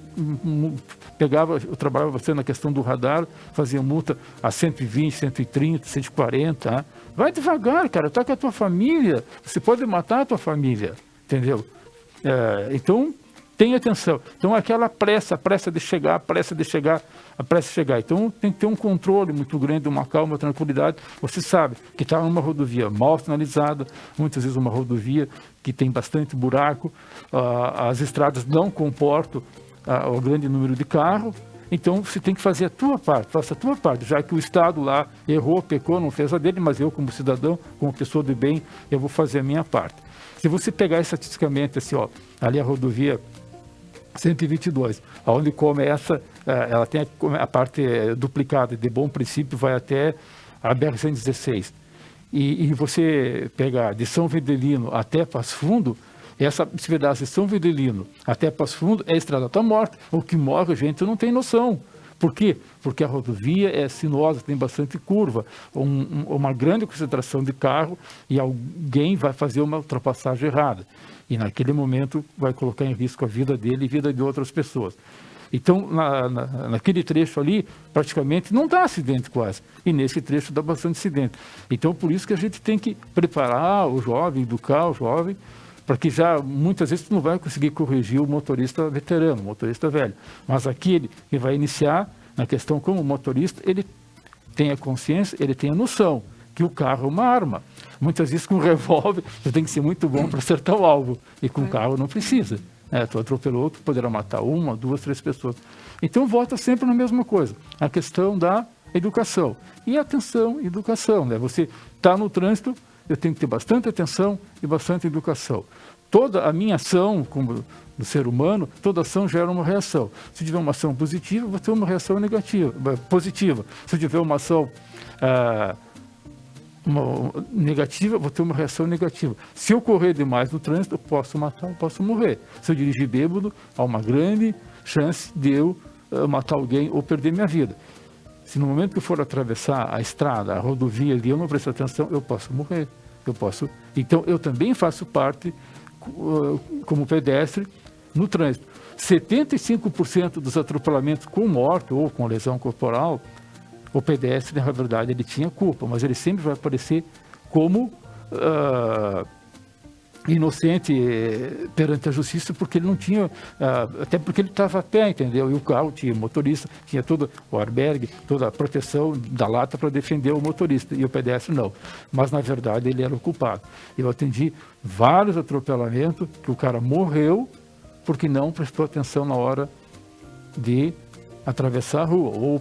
eu trabalhava bastante na questão do radar, fazia multa a 120, 130, 140. Né? Vai devagar, cara, tá com a tua família, você pode matar a tua família, entendeu? Então, tenha atenção. Então, aquela pressa de chegar. Então, tem que ter um controle muito grande, uma calma, uma tranquilidade. Você sabe que está numa rodovia mal sinalizada, muitas vezes uma rodovia que tem bastante buraco, as estradas não comportam o grande número de carros. Então, você tem que fazer a tua parte, faça a tua parte, já que o Estado lá errou, pecou, não fez a dele, mas eu, como cidadão, como pessoa de bem, eu vou fazer a minha parte. Se você pegar estatisticamente, assim, ali a rodovia 122, onde começa, ela tem a parte duplicada de Bom Princípio, vai até a BR-116. E você pegar de São Videlino até Passo Fundo, esse pedaço de São Videlino até Passo Fundo, a estrada está morta. O que morre, a gente não tem noção. Por quê? Porque a rodovia é sinuosa, tem bastante curva, uma grande concentração de carro e alguém vai fazer uma ultrapassagem errada. E naquele momento vai colocar em risco a vida dele e a vida de outras pessoas. Então, naquele trecho ali, praticamente não dá acidente quase. E nesse trecho dá bastante acidente. Então, por isso que a gente tem que preparar o jovem, educar o jovem, para que já muitas vezes tu não vai conseguir corrigir o motorista veterano, o motorista velho. Mas aquele que vai iniciar na questão como motorista, ele tem a consciência, ele tem a noção que o carro é uma arma. Muitas vezes com um revólver, você tem que ser muito bom para acertar o alvo. E com o carro não precisa. Tu atropelou, tu poderá matar 1, 2, 3 pessoas. Então volta sempre na mesma coisa. A questão da educação. E atenção, educação. Né? Você está no trânsito, eu tenho que ter bastante atenção e bastante educação. Toda a minha ação, como do ser humano, toda ação gera uma reação. Se tiver uma ação positiva, vou ter uma reação positiva. Se tiver uma ação negativa, vou ter uma reação negativa. Se eu correr demais no trânsito, eu posso matar, eu posso morrer. Se eu dirigir bêbado, há uma grande chance de eu matar alguém ou perder minha vida. Se no momento que eu for atravessar a estrada, a rodovia ali, eu não prestar atenção, eu posso morrer. Então, eu também faço parte, como pedestre, no trânsito. 75% dos atropelamentos com morte ou com lesão corporal, o pedestre, na verdade, ele tinha culpa, mas ele sempre vai aparecer como inocente perante a justiça, porque ele não tinha, até porque ele estava a pé, entendeu? E o carro tinha motorista, tinha todo o airbag, toda a proteção da lata para defender o motorista, e o pedestre não. Mas, na verdade, ele era o culpado. Eu atendi vários atropelamentos que o cara morreu porque não prestou atenção na hora de atravessar a rua, ou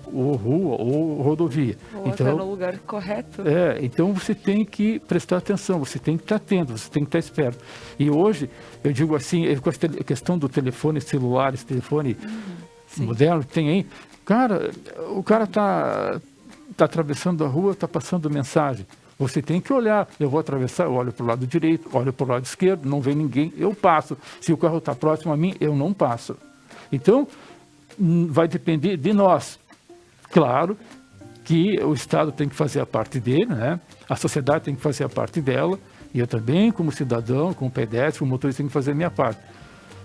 rodovia. Ou até no lugar correto. Então você tem que prestar atenção, você tem que estar atento, você tem que estar esperto. E hoje, eu digo assim, com a questão do telefone celular, esse telefone moderno que tem aí, cara, o cara está atravessando a rua, está passando mensagem. Você tem que olhar, eu vou atravessar, eu olho para o lado direito, olho para o lado esquerdo, não vem ninguém, eu passo. Se o carro está próximo a mim, eu não passo. Então, vai depender de nós. Claro que o Estado tem que fazer a parte dele, né? A sociedade tem que fazer a parte dela, e eu também, como cidadão, como pedestre, como motorista, tenho que fazer a minha parte.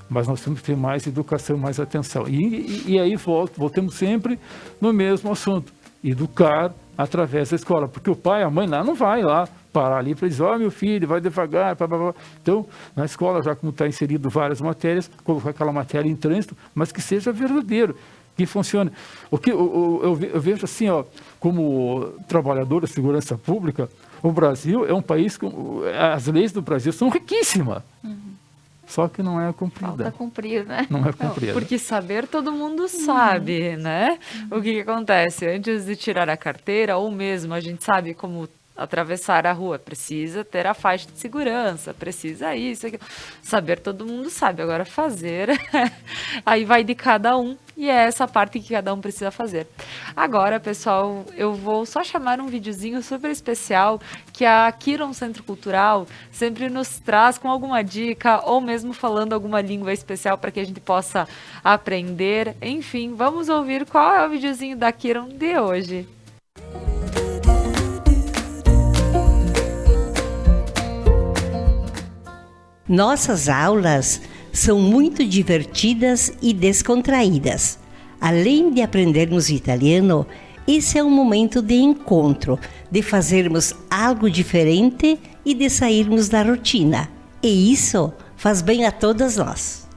Mas nós temos que ter mais educação, mais atenção. E aí voltamos sempre no mesmo assunto, educar através da escola, porque o pai, a mãe lá não vai lá parar ali para dizer, meu filho, vai devagar, blá, blá, blá. Então, na escola, já como está inserido várias matérias, colocar aquela matéria em trânsito, mas que seja verdadeiro, que funcione. Eu vejo assim, como trabalhador da segurança pública, o Brasil é um país com... As leis do Brasil são riquíssimas. Só que não é cumprida. Falta cumprir, né? Não é cumprida. Porque saber todo mundo sabe, né? O que acontece? Antes de tirar a carteira, ou mesmo a gente sabe como atravessar a rua, precisa ter a faixa de segurança, precisa isso, aquilo. Saber todo mundo sabe, agora fazer, aí vai de cada um, e é essa parte que cada um precisa fazer. Agora, pessoal, eu vou só chamar um videozinho super especial que a Kiron Centro Cultural sempre nos traz com alguma dica, ou mesmo falando alguma língua especial para que a gente possa aprender. Enfim, vamos ouvir qual é o videozinho da Kiron de hoje. Nossas aulas são muito divertidas e descontraídas. Além de aprendermos italiano, esse é um momento de encontro, de fazermos algo diferente e de sairmos da rotina. E isso faz bem a todas nós.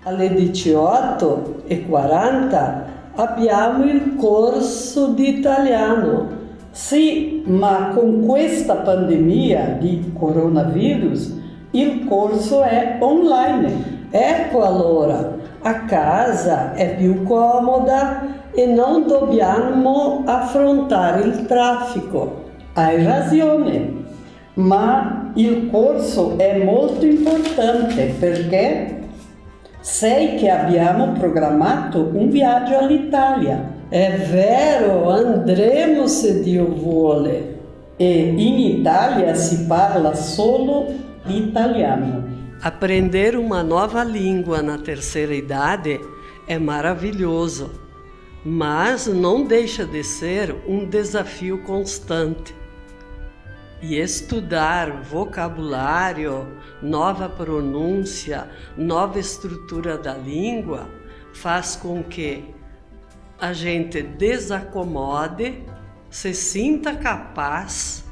Alle 18:40 abbiamo il corso di italiano. Sì, ma con questa pandemia di coronavirus il corso è online. Ecco allora, a casa è più comoda e non dobbiamo affrontare il traffico. Hai ragione, ma il corso è molto importante perché sei che abbiamo programmato un viaggio all'Italia. È vero, andremo se Dio vuole. E in Italia si parla solo italiano. Aprender uma nova língua na terceira idade é maravilhoso, mas não deixa de ser um desafio constante. E estudar vocabulário, nova pronúncia, nova estrutura da língua faz com que a gente desacomode, se sinta capaz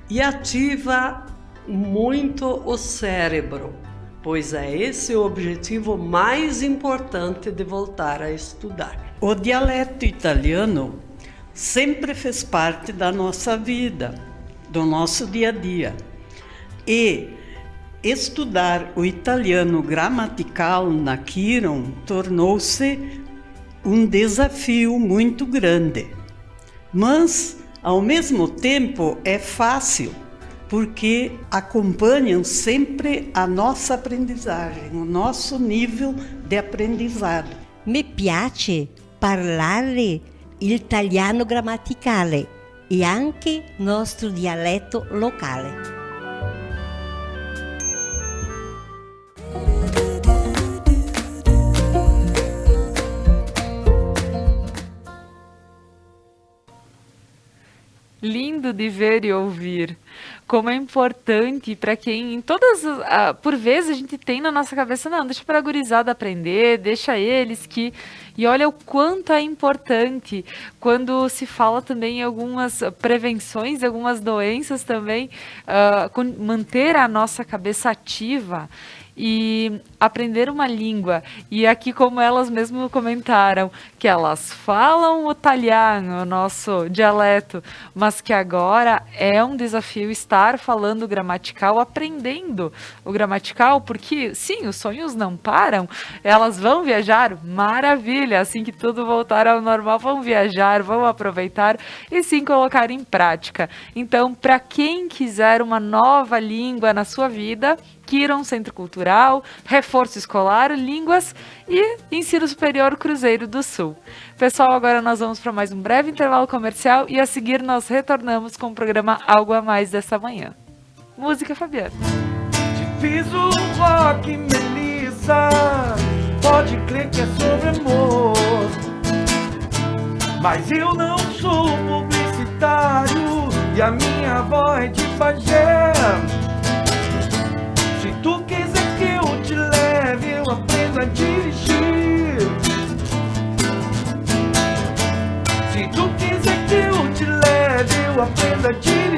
e ativa muito o cérebro, pois é esse o objetivo mais importante de voltar a estudar. O dialeto italiano sempre fez parte da nossa vida, do nosso dia a dia. E estudar o italiano gramatical na Kiron tornou-se um desafio muito grande. Mas, ao mesmo tempo, é fácil, porque acompanham sempre a nossa aprendizagem, o nosso nível de aprendizado. Mi piace parlare l'italiano grammaticale e anche nostro dialetto locale. Lindo de ver e ouvir. Como é importante para quem, por vezes a gente tem na nossa cabeça, não, deixa para a gurizada aprender, deixa eles que... E olha o quanto é importante quando se fala também em algumas prevenções, algumas doenças também, manter a nossa cabeça ativa. E aprender uma língua, e aqui como elas mesmo comentaram, que elas falam o italiano, o nosso dialeto, mas que agora é um desafio estar falando o gramatical, aprendendo o gramatical, porque sim, os sonhos não param, elas vão viajar, maravilha, assim que tudo voltar ao normal, vão viajar, vão aproveitar e sim colocar em prática. Então, para quem quiser uma nova língua na sua vida, Quira um Centro Cultural, Reforço Escolar, Línguas e Ensino Superior Cruzeiro do Sul. Pessoal, agora nós vamos para mais um breve intervalo comercial e a seguir nós retornamos com o programa Algo a Mais dessa manhã. Música, Fabiano. Te fiz um rock, Melissa, pode crer que é sobre amor, mas eu não sou publicitário e a minha voz é de pajé. Se tu quiser que eu te leve, eu aprendo a dirigir. Se tu quiser que eu te leve, eu aprendo a dirigir.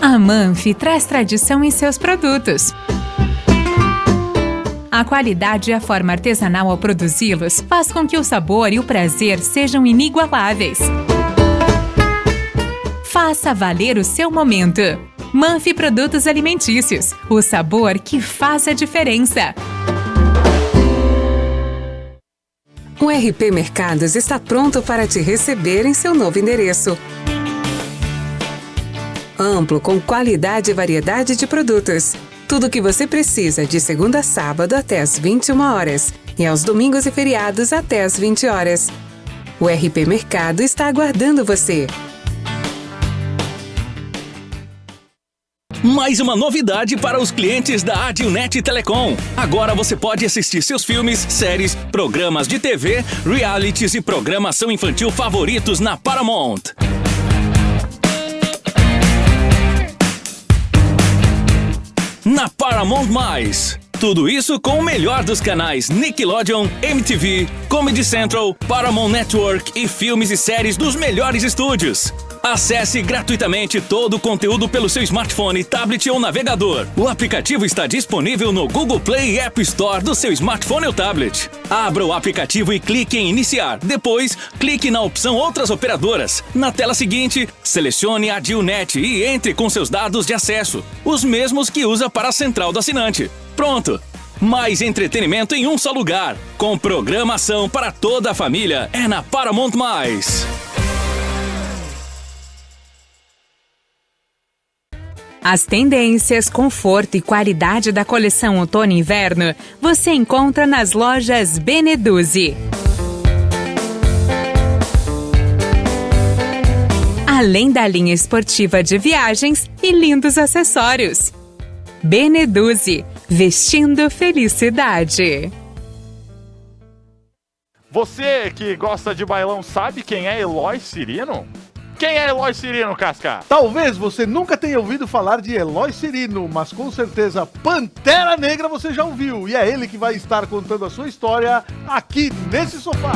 A Manfi traz tradição em seus produtos. A qualidade e a forma artesanal ao produzi-los faz com que o sabor e o prazer sejam inigualáveis. Faça valer o seu momento. Manfi Produtos Alimentícios, o sabor que faz a diferença. O RP Mercados está pronto para te receber em seu novo endereço. Amplo, com qualidade e variedade de produtos. Tudo o que você precisa de segunda a sábado até às 21 horas e aos domingos e feriados até às 20 horas. O RP Mercado está aguardando você. Mais uma novidade para os clientes da Adilnet Telecom. Agora você pode assistir seus filmes, séries, programas de TV, realities e programação infantil favoritos na Paramount. Na Paramount+. Tudo isso com o melhor dos canais Nickelodeon, MTV, Comedy Central, Paramount Network e filmes e séries dos melhores estúdios. Acesse gratuitamente todo o conteúdo pelo seu smartphone, tablet ou navegador. O aplicativo está disponível no Google Play e App Store do seu smartphone ou tablet. Abra o aplicativo e clique em Iniciar. Depois, clique na opção Outras Operadoras. Na tela seguinte, selecione a Adilnet e entre com seus dados de acesso, os mesmos que usa para a central do assinante. Pronto! Mais entretenimento em um só lugar. Com programação para toda a família. É na Paramount+. As tendências, conforto e qualidade da coleção outono e inverno você encontra nas lojas Beneduzzi. Além da linha esportiva de viagens e lindos acessórios. Beneduzzi, vestindo felicidade. Você que gosta de bailão sabe quem é Eloy Cirino? Quem é Eloy Cirino, Casca? Talvez você nunca tenha ouvido falar de Eloy Cirino, mas com certeza Pantera Negra você já ouviu. E é ele que vai estar contando a sua história aqui nesse sofá.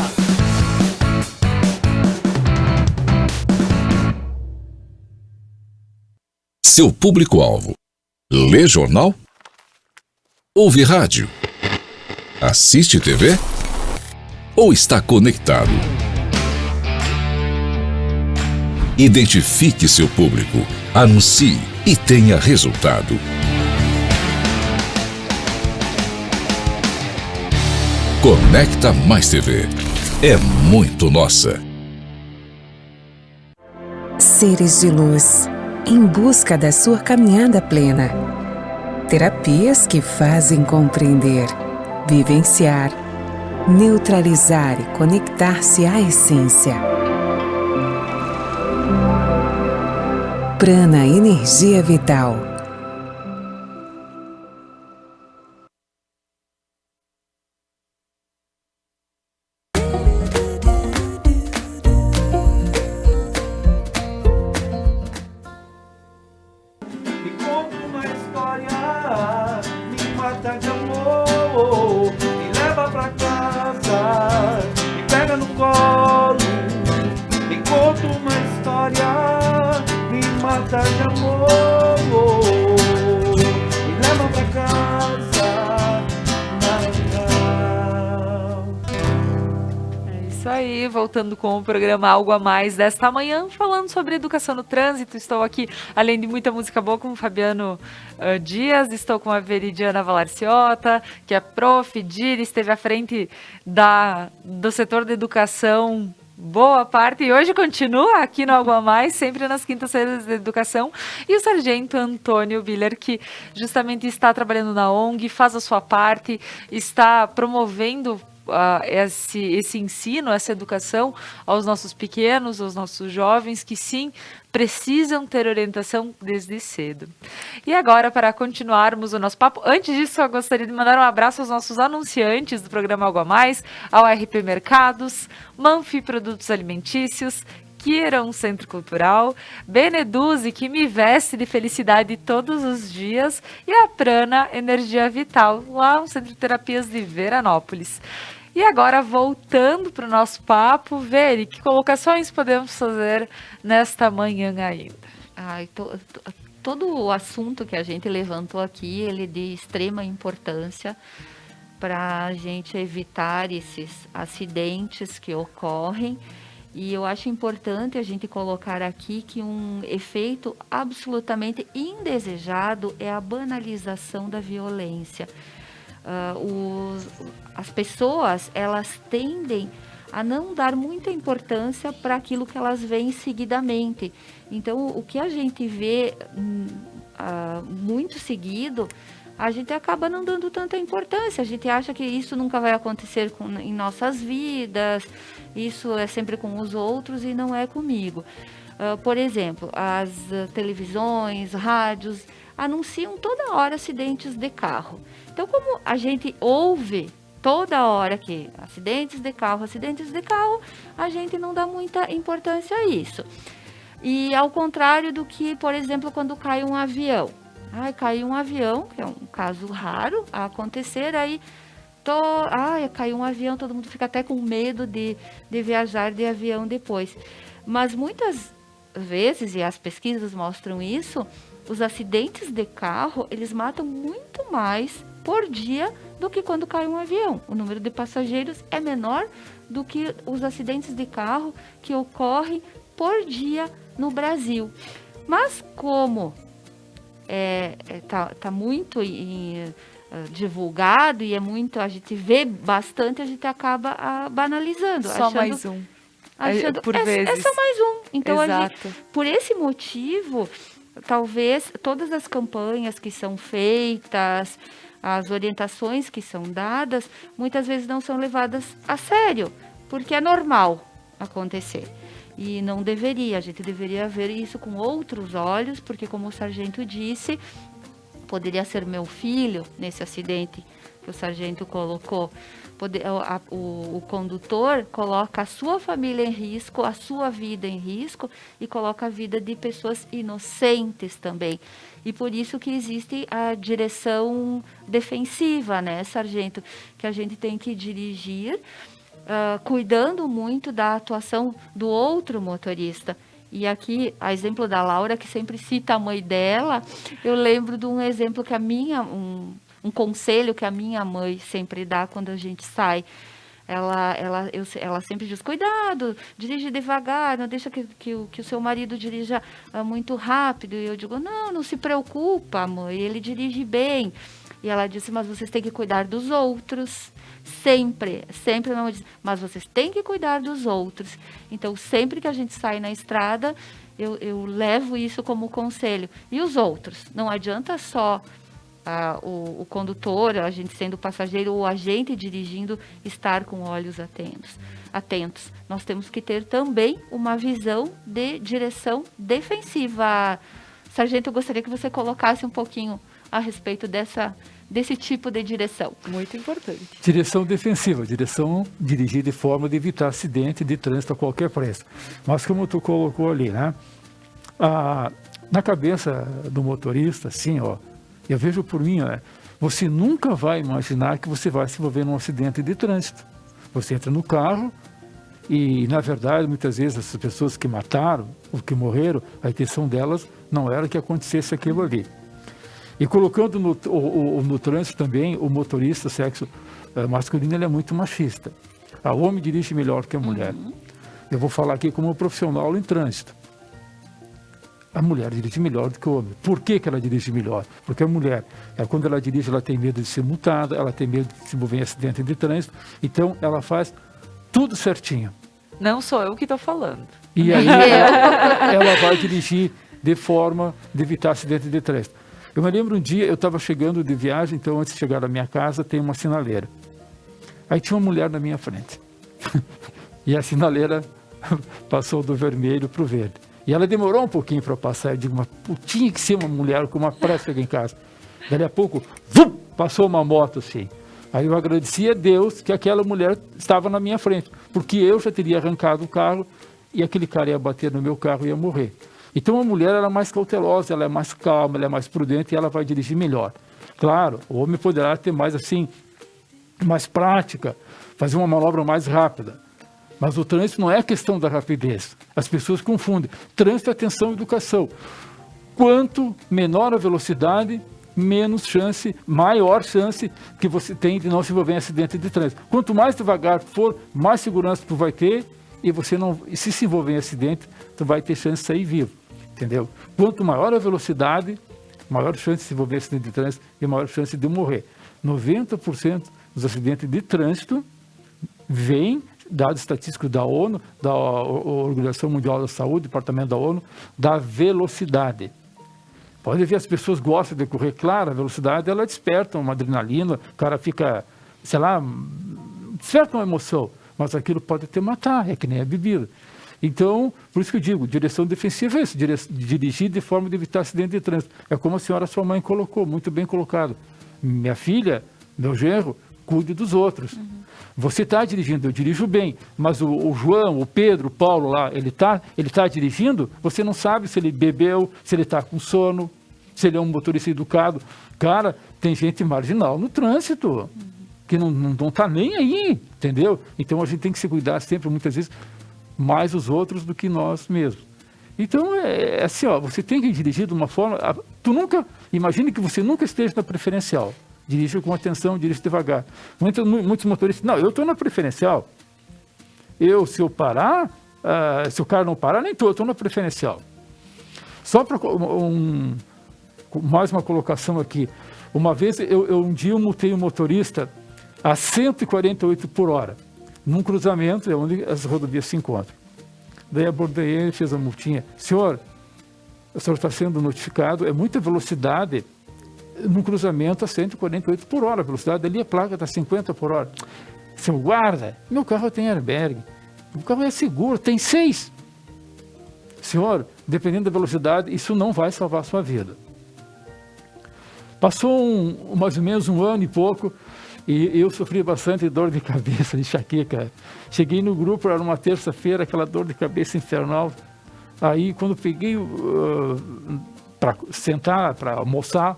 Seu público-alvo: lê jornal? Ouve rádio? Assiste TV? Ou está conectado? Identifique seu público, anuncie e tenha resultado. Conecta Mais TV. É muito nossa. Seres de luz, em busca da sua caminhada plena. Terapias que fazem compreender, vivenciar, neutralizar e conectar-se à essência. Prana Energia Vital. Me conta uma história, me mata de amor, me leva aí, voltando com o programa Algo a Mais desta manhã, falando sobre educação no trânsito. Estou aqui, além de muita música boa, com o Fabiano Dias, estou com a Veridiana Valarciota, que é prof, Diri, esteve à frente do setor da educação boa parte, e hoje continua aqui no Algo a Mais, sempre nas quintas-feiras de educação, e o sargento Antônio Biller, que justamente está trabalhando na ONG, faz a sua parte, está promovendo esse ensino, essa educação aos nossos pequenos, aos nossos jovens, que sim, precisam ter orientação desde cedo. E agora, para continuarmos o nosso papo, antes disso, eu gostaria de mandar um abraço aos nossos anunciantes do programa Algo a Mais, ao RP Mercados, Manfi Produtos Alimentícios, Kiron Centro Cultural, Beneduzzi, que me veste de felicidade todos os dias, e a Prana Energia Vital, lá no Centro de Terapias de Veranópolis. E agora, voltando para o nosso papo, Veri, que colocações podemos fazer nesta manhã ainda? Todo o assunto que a gente levantou aqui, ele é de extrema importância para a gente evitar esses acidentes que ocorrem. E eu acho importante a gente colocar aqui que um efeito absolutamente indesejado é a banalização da violência. As pessoas, elas tendem a não dar muita importância para aquilo que elas veem seguidamente. Então, o que a gente vê muito seguido, a gente acaba não dando tanta importância. A gente acha que isso nunca vai acontecer em nossas vidas, isso é sempre com os outros e não é comigo. Por exemplo, as televisões, rádios anunciam toda hora acidentes de carro. Então, como a gente ouve toda hora que acidentes de carro, a gente não dá muita importância a isso. E ao contrário do que, por exemplo, quando cai um avião. Caiu um avião, que é um caso raro a acontecer, caiu um avião, todo mundo fica até com medo de viajar de avião depois. Mas muitas vezes, e as pesquisas mostram isso, os acidentes de carro, eles matam muito mais por dia do que quando cai um avião. O número de passageiros é menor do que os acidentes de carro que ocorrem por dia no Brasil. Mas como tá muito divulgado e a gente vê bastante, a gente acaba banalizando. Só mais um. Por vezes. É só mais um. Então, Exato. Por esse motivo, talvez todas as campanhas que são feitas, as orientações que são dadas, muitas vezes não são levadas a sério, porque é normal acontecer. E não deveria, a gente deveria ver isso com outros olhos, porque como o sargento disse, poderia ser meu filho nesse acidente que o sargento colocou. O condutor coloca a sua família em risco, a sua vida em risco e coloca a vida de pessoas inocentes também. E por isso que existe a direção defensiva, né, sargento? Que a gente tem que dirigir cuidando muito da atuação do outro motorista. E aqui, a exemplo da Laura, que sempre cita a mãe dela, eu lembro de um exemplo que um conselho que a minha mãe sempre dá quando a gente sai. Ela sempre diz, cuidado, dirige devagar, não deixa que o seu marido dirija muito rápido. E eu digo, não se preocupa, mãe, ele dirige bem. E ela disse, mas vocês têm que cuidar dos outros. Sempre minha mãe diz, mas vocês têm que cuidar dos outros. Então, sempre que a gente sai na estrada, eu levo isso como conselho. E os outros? Não adianta só o condutor, a gente sendo passageiro, ou a gente dirigindo, estar com olhos atentos. Nós temos que ter também uma visão de direção defensiva. Sargento, eu gostaria que você colocasse um pouquinho a respeito desse tipo de direção. Muito importante. Direção defensiva, dirigir de forma de evitar acidente de trânsito a qualquer preço. Mas como tu colocou ali, né? Na cabeça do motorista, assim, eu vejo por mim, você nunca vai imaginar que você vai se envolver num acidente de trânsito. Você entra no carro e, na verdade, muitas vezes essas pessoas que mataram ou que morreram, a intenção delas não era que acontecesse aquilo ali. E colocando no trânsito também, o motorista, sexo masculino, ele é muito machista. O homem dirige melhor que a mulher. Eu vou falar aqui como profissional em trânsito. A mulher dirige melhor do que o homem. Por que ela dirige melhor? Porque a mulher, quando ela dirige, ela tem medo de ser multada, ela tem medo de se envolver em acidente de trânsito, então ela faz tudo certinho. Não sou eu que estou falando. E aí ela vai dirigir de forma de evitar acidente de trânsito. Eu me lembro um dia, eu estava chegando de viagem, então antes de chegar na minha casa tem uma sinaleira. Aí tinha uma mulher na minha frente. E a sinaleira passou do vermelho para o verde. E ela demorou um pouquinho para passar. Eu digo, mas tinha que ser uma mulher com uma pressa aqui em casa. Daí a pouco, passou uma moto assim. Aí eu agradeci a Deus que aquela mulher estava na minha frente, porque eu já teria arrancado o carro e aquele cara ia bater no meu carro e ia morrer. Então a mulher ela é mais cautelosa, ela é mais calma, ela é mais prudente e ela vai dirigir melhor. Claro, o homem poderá ter mais assim, mais prática, fazer uma manobra mais rápida. Mas o trânsito não é questão da rapidez. As pessoas confundem. Trânsito é atenção e educação. Quanto menor a velocidade, menos chance, maior chance que você tem de não se envolver em acidente de trânsito. Quanto mais devagar for, mais segurança tu vai ter e você não, se envolver em acidente, tu vai ter chance de sair vivo. Entendeu? Quanto maior a velocidade, maior chance de se envolver em acidente de trânsito e maior chance de morrer. 90% dos acidentes de trânsito vêm, dados estatísticos da ONU, da Organização Mundial da Saúde, Departamento da ONU, da velocidade. Pode ver, as pessoas gostam de correr, claro, a velocidade ela desperta uma adrenalina, o cara fica, sei lá, desperta uma emoção, mas aquilo pode até matar, é que nem a bebida. Então, por isso que eu digo, direção defensiva é isso, dirigir de forma de evitar acidente de trânsito. É como a senhora, sua mãe, colocou, muito bem colocado. Minha filha, meu genro, cuide dos outros. Você está dirigindo, eu dirijo bem, mas o João, o Pedro, o Paulo lá, ele tá dirigindo, você não sabe se ele bebeu, se ele está com sono, se ele é um motorista educado. Cara, tem gente marginal no trânsito, que não está nem aí, entendeu? Então a gente tem que se cuidar sempre, muitas vezes, mais os outros do que nós mesmos. Então é assim, ó, você tem que dirigir de uma forma... Imagine que você nunca esteja na preferencial. Dirige com atenção, dirige devagar. Muitos motoristas, não, eu estou na preferencial. Se eu parar, se o cara não parar, nem estou, eu estou na preferencial. Só para mais uma colocação aqui. Uma vez, um dia eu multei um motorista a 148 por hora, num cruzamento, é onde as rodovias se encontram. Daí abordei ele, fez a multinha. Senhor, o senhor está sendo notificado, é muita velocidade num cruzamento a 148 por hora, a velocidade ali, a placa está 50 por hora. Seu guarda, meu carro tem airbag, o carro é seguro, tem 6. Senhor, dependendo da velocidade, isso não vai salvar a sua vida. Passou mais ou menos um ano e pouco, e eu sofri bastante dor de cabeça, de enxaqueca. Cheguei no grupo, era uma terça-feira, aquela dor de cabeça infernal. Aí, quando peguei para sentar, para almoçar,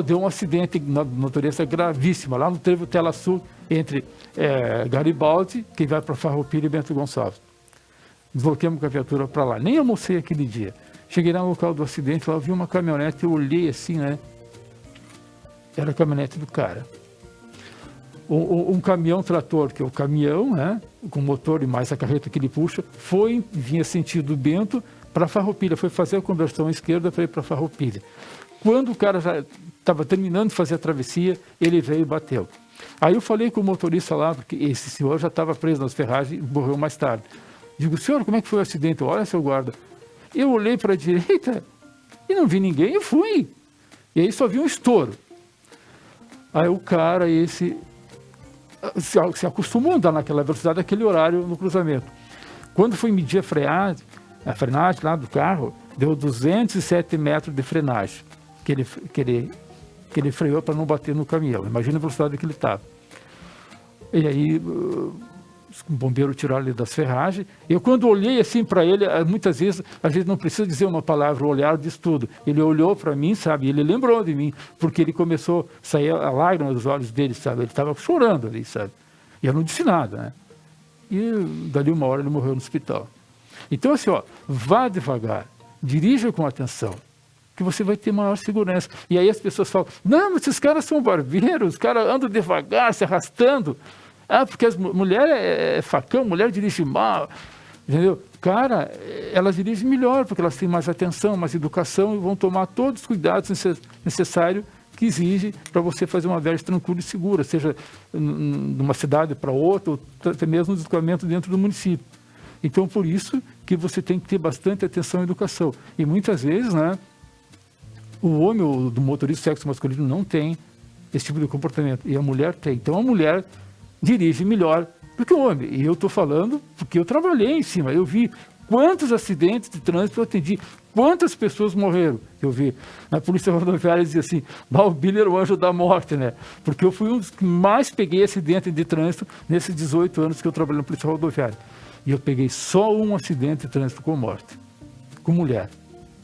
deu um acidente na motorista gravíssima, lá no trevo Tela Sul, entre Garibaldi, que vai para Farroupilha e Bento Gonçalves. Desloquemos com a viatura para lá. Nem almocei aquele dia. Cheguei lá no local do acidente, lá eu vi uma caminhonete, eu olhei assim, né? Era a caminhonete do cara. Um caminhão-trator, que é o caminhão, né? Com motor e mais a carreta que ele puxa, vinha sentido Bento para Farroupilha, foi fazer a conversão à esquerda para ir para Farroupilha. Quando o cara já estava terminando de fazer a travessia, ele veio e bateu. Aí eu falei com o motorista lá, porque esse senhor já estava preso nas ferragens e morreu mais tarde. Digo, senhor, como é que foi o acidente? Olha, seu guarda. Eu olhei para a direita e não vi ninguém, eu fui. E aí só vi um estouro. Aí o cara, se acostumou a andar naquela velocidade, naquele horário no cruzamento. Quando foi medir a frenagem lá do carro, deu 207 metros de frenagem que ele freou para não bater no caminhão. Imagina a velocidade que ele estava. E aí o bombeiro tirou ele das ferragens. Eu, quando olhei assim para ele, muitas vezes a gente não precisa dizer uma palavra, o olhar diz tudo. Ele olhou para mim, sabe? Ele lembrou de mim, porque ele começou a sair a lágrima dos olhos dele, sabe? Ele estava chorando ali, sabe? E eu não disse nada, né? E dali uma hora ele morreu no hospital. Então, assim, vá devagar, dirija com atenção, que você vai ter maior segurança. E aí as pessoas falam, não, mas esses caras são barbeiros, os caras andam devagar, se arrastando. Porque as mulher é facão, mulher dirige mal, entendeu? Cara, elas dirigem melhor, porque elas têm mais atenção, mais educação e vão tomar todos os cuidados necessários que exige para você fazer uma viagem tranquila e segura, seja de uma cidade para outra, ou até mesmo no deslocamento dentro do município. Então, por isso que você tem que ter bastante atenção à educação. E muitas vezes, né, o homem, o do motorista sexo masculino, não tem esse tipo de comportamento. E a mulher tem. Então, a mulher dirige melhor do que o homem. E eu estou falando porque eu trabalhei em cima. Eu vi quantos acidentes de trânsito eu atendi, quantas pessoas morreram. Eu vi na Polícia Rodoviária dizia assim, o Billy era o anjo da morte, né? Porque eu fui um dos que mais peguei acidente de trânsito nesses 18 anos que eu trabalhei na Polícia Rodoviária. E eu peguei só um acidente de trânsito com morte, com mulher.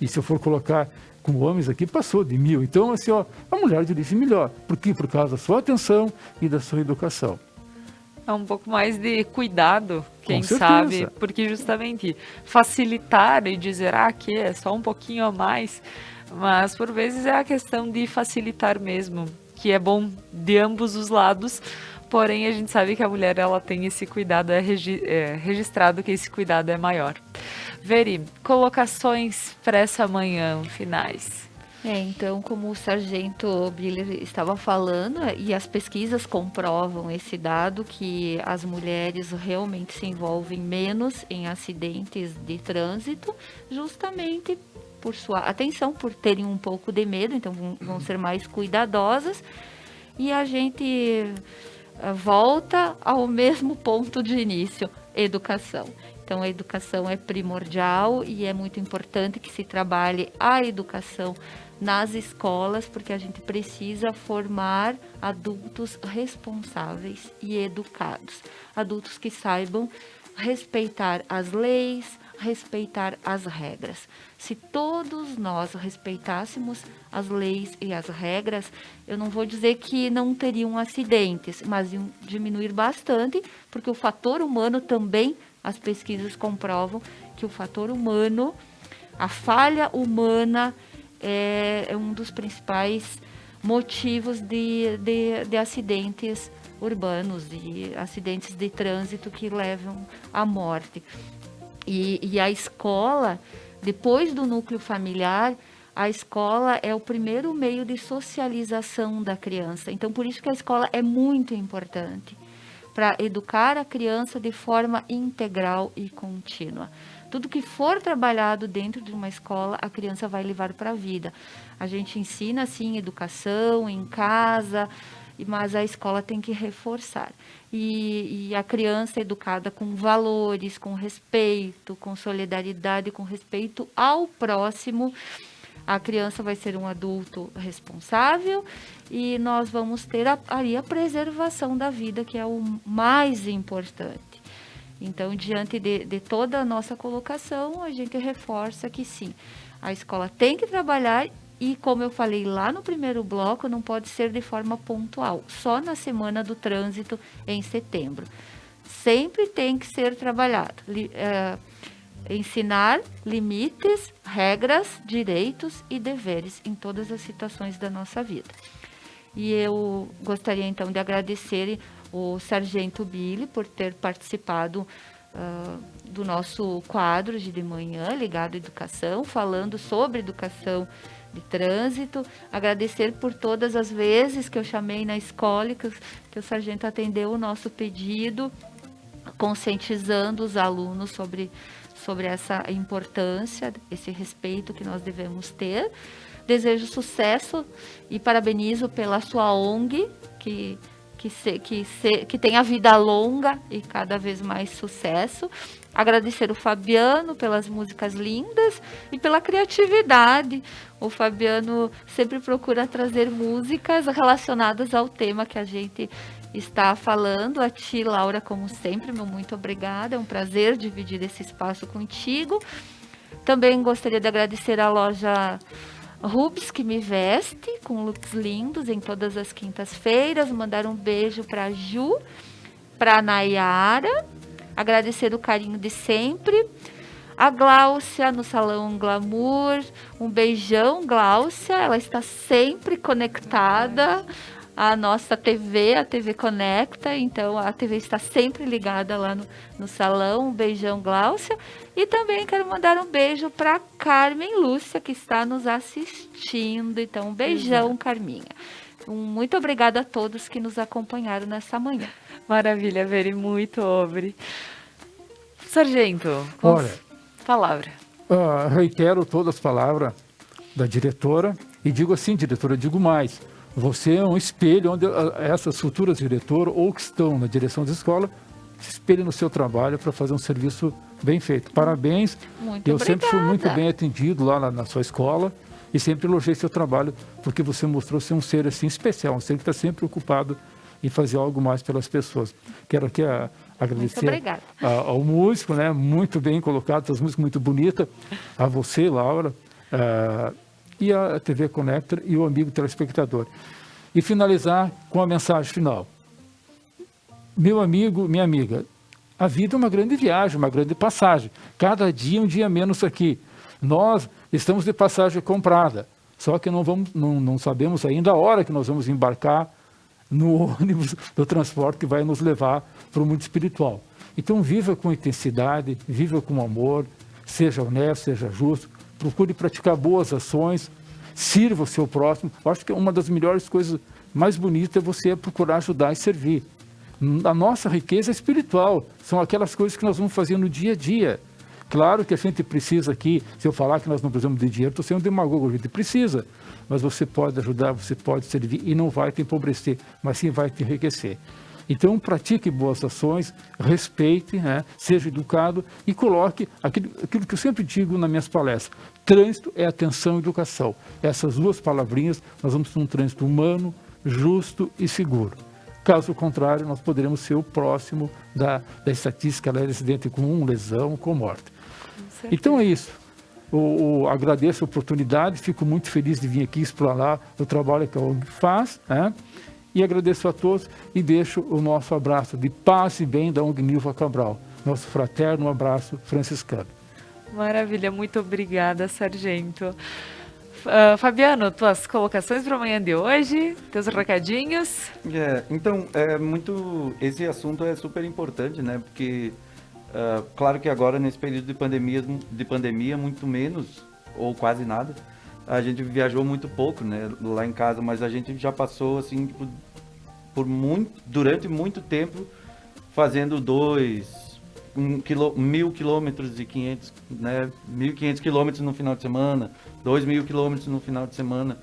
E se eu for colocar com homens aqui, passou de 1000. Então, assim, a mulher dirige melhor. Por quê? Por causa da sua atenção e da sua educação. É um pouco mais de cuidado, quem Com sabe, certeza. porque justamente facilitar e dizer que é só um pouquinho a mais, mas por vezes é a questão de facilitar mesmo, que é bom de ambos os lados, porém a gente sabe que a mulher ela tem esse cuidado, é registrado que esse cuidado é maior. Veri, colocações para essa manhã, finais. Então, como o sargento Billy estava falando, e as pesquisas comprovam esse dado, que as mulheres realmente se envolvem menos em acidentes de trânsito, justamente por sua atenção, por terem um pouco de medo, então vão ser mais cuidadosas, e a gente volta ao mesmo ponto de início, educação. Então, a educação é primordial e é muito importante que se trabalhe a educação nas escolas, porque a gente precisa formar adultos responsáveis e educados. Adultos que saibam respeitar as leis, respeitar as regras. Se todos nós respeitássemos as leis e as regras, eu não vou dizer que não teriam acidentes, mas iam diminuir bastante, porque o fator humano também, as pesquisas comprovam que o fator humano, a falha humana, é um dos principais motivos de acidentes urbanos, de acidentes de trânsito que levam à morte. E a escola, depois do núcleo familiar, a escola é o primeiro meio de socialização da criança. Então, por isso que a escola é muito importante, para educar a criança de forma integral e contínua. Tudo que for trabalhado dentro de uma escola, a criança vai levar para a vida. A gente ensina, sim, educação em casa, mas a escola tem que reforçar. E a criança é educada com valores, com respeito, com solidariedade, com respeito ao próximo. A criança vai ser um adulto responsável e nós vamos ter aí a preservação da vida, que é o mais importante. Então, diante de toda a nossa colocação, a gente reforça que sim, a escola tem que trabalhar e, como eu falei lá no primeiro bloco, não pode ser de forma pontual, só na semana do trânsito em setembro. Sempre tem que ser trabalhado. Ensinar limites, regras, direitos e deveres em todas as situações da nossa vida. E eu gostaria então de agradecer o sargento Billy por ter participado do nosso quadro de manhã ligado à educação, falando sobre educação de trânsito. Agradecer por todas as vezes que eu chamei na escola, que o sargento atendeu o nosso pedido, conscientizando os alunos sobre essa importância, esse respeito que nós devemos ter. Desejo sucesso e parabenizo pela sua ONG, que tenha vida longa e cada vez mais sucesso. Agradecer o Fabiano pelas músicas lindas e pela criatividade. O Fabiano sempre procura trazer músicas relacionadas ao tema que a gente está falando. A ti, Laura, como sempre, meu muito obrigada. É um prazer dividir esse espaço contigo. Também gostaria de agradecer à loja Rubens, que me veste com looks lindos em todas as quintas-feiras. Mandar um beijo para a Ju, para a Nayara. Agradecer o carinho de sempre. A Gláucia no Salão Glamour. Um beijão, Gláucia. Ela está sempre conectada. a nossa TV, a TV Conecta, então a TV está sempre ligada lá no salão. Um beijão, Gláucia. E também quero mandar um beijo para Carmen Lúcia, que está nos assistindo. Então, um beijão, Carminha. Muito obrigada a todos que nos acompanharam nessa manhã. Maravilha, Veri, muito obrigada. Sargento, Olha, palavra. Reitero todas as palavras da diretora e digo assim, diretora, digo mais. Você é um espelho onde essas futuras diretoras ou que estão na direção da escola se espelhem no seu trabalho para fazer um serviço bem feito. Parabéns. Muito Eu obrigada. sempre fui muito bem atendido lá na sua escola e sempre elogiei seu trabalho porque você mostrou ser um ser assim especial, um ser que está sempre ocupado em fazer algo mais pelas pessoas. Quero aqui agradecer ao músico, né? Muito bem colocado, as músicas muito bonitas, a você, Laura, e a TV Connector e o amigo telespectador. E finalizar com a mensagem final. Meu amigo, minha amiga, a vida é uma grande viagem, uma grande passagem. Cada dia um dia menos aqui. Nós estamos de passagem comprada, só que não sabemos ainda a hora que nós vamos embarcar no ônibus do transporte que vai nos levar para o mundo espiritual. Então viva com intensidade, viva com amor, seja honesto, seja justo, procure praticar boas ações, sirva o seu próximo. Eu acho que uma das melhores coisas mais bonitas é você procurar ajudar e servir. A nossa riqueza é espiritual, são aquelas coisas que nós vamos fazer no dia a dia. Claro que a gente precisa aqui, se eu falar que nós não precisamos de dinheiro, estou sendo demagogo, a gente precisa, mas você pode ajudar, você pode servir e não vai te empobrecer, mas sim vai te enriquecer. Então pratique boas ações, respeite, né, seja educado e coloque aquilo que eu sempre digo nas minhas palestras. Trânsito é atenção e educação. Essas duas palavrinhas, nós vamos ter um trânsito humano, justo e seguro. Caso contrário, nós poderemos ser o próximo da estatística de acidente com lesão, com morte. Então é isso. Agradeço a oportunidade, fico muito feliz de vir aqui explanar o trabalho que a ONG faz, né? E agradeço a todos e deixo o nosso abraço de paz e bem da ONG Nilva Cabral. Nosso fraterno abraço franciscano. Maravilha, muito obrigada, Sargento. Fabiano, tuas colocações para amanhã de hoje, teus recadinhos? Então, esse assunto é super importante, né? Porque, claro que agora, nesse período de pandemia, muito menos, ou quase nada, a gente viajou muito pouco, né? Lá em casa, mas a gente já passou, assim, durante muito tempo, fazendo 1.000 quilômetros e 500, né? 1.500 quilômetros no final de semana, 2.000 quilômetros no final de semana.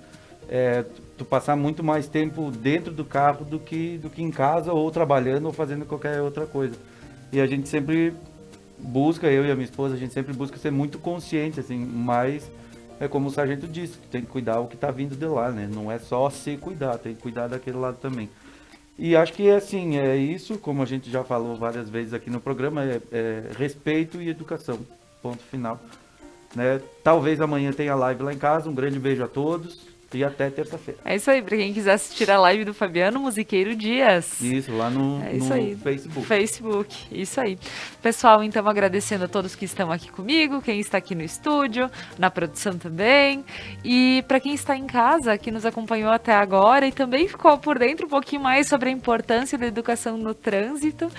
Tu passar muito mais tempo dentro do carro do que em casa, ou trabalhando, ou fazendo qualquer outra coisa. E a gente sempre busca, eu e a minha esposa, a gente sempre busca ser muito consciente, assim, mas é como o sargento disse, tem que cuidar o que está vindo de lá, né? Não é só se cuidar, tem que cuidar daquele lado também. E acho que assim, é isso, como a gente já falou várias vezes aqui no programa, é respeito e educação, ponto final. Né? Talvez amanhã tenha live lá em casa, um grande beijo a todos e até terça-feira. É isso aí, para quem quiser assistir a live do Fabiano Musiqueiro Dias. Isso, lá no Facebook. Facebook, isso aí. Pessoal, então agradecendo a todos que estão aqui comigo, quem está aqui no estúdio, na produção também, e para quem está em casa, que nos acompanhou até agora e também ficou por dentro um pouquinho mais sobre a importância da educação no trânsito,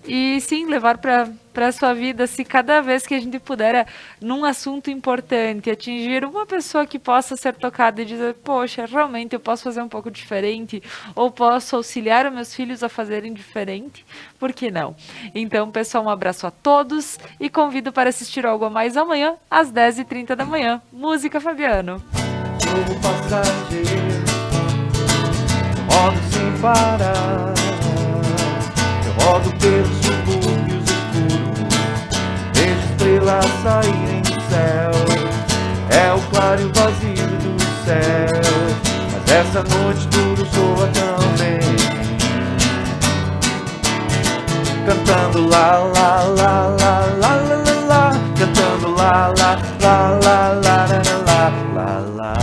e sim, levar para a sua vida, se cada vez que a gente puder, num assunto importante, atingir uma pessoa que possa ser tocada e dizer, poxa, realmente eu posso fazer um pouco diferente, ou posso auxiliar os meus filhos a fazerem diferente, por que não? Então, pessoal, um abraço a todos e convido para assistir algo a mais amanhã, às 10h30 da manhã. Música, Fabiano. Novo passageiro, rodo sem parar, eu rodo pelos subúrbios escuros, vejo estrelas saírem do céu, é o claro e o vazio do céu, mas essa noite tudo soa tão bem, cantando lá, lá, lá, lá, lá, lá, lá, lá, cantando lá, lá, lá, lá, lá, lá, lá, lá, lá.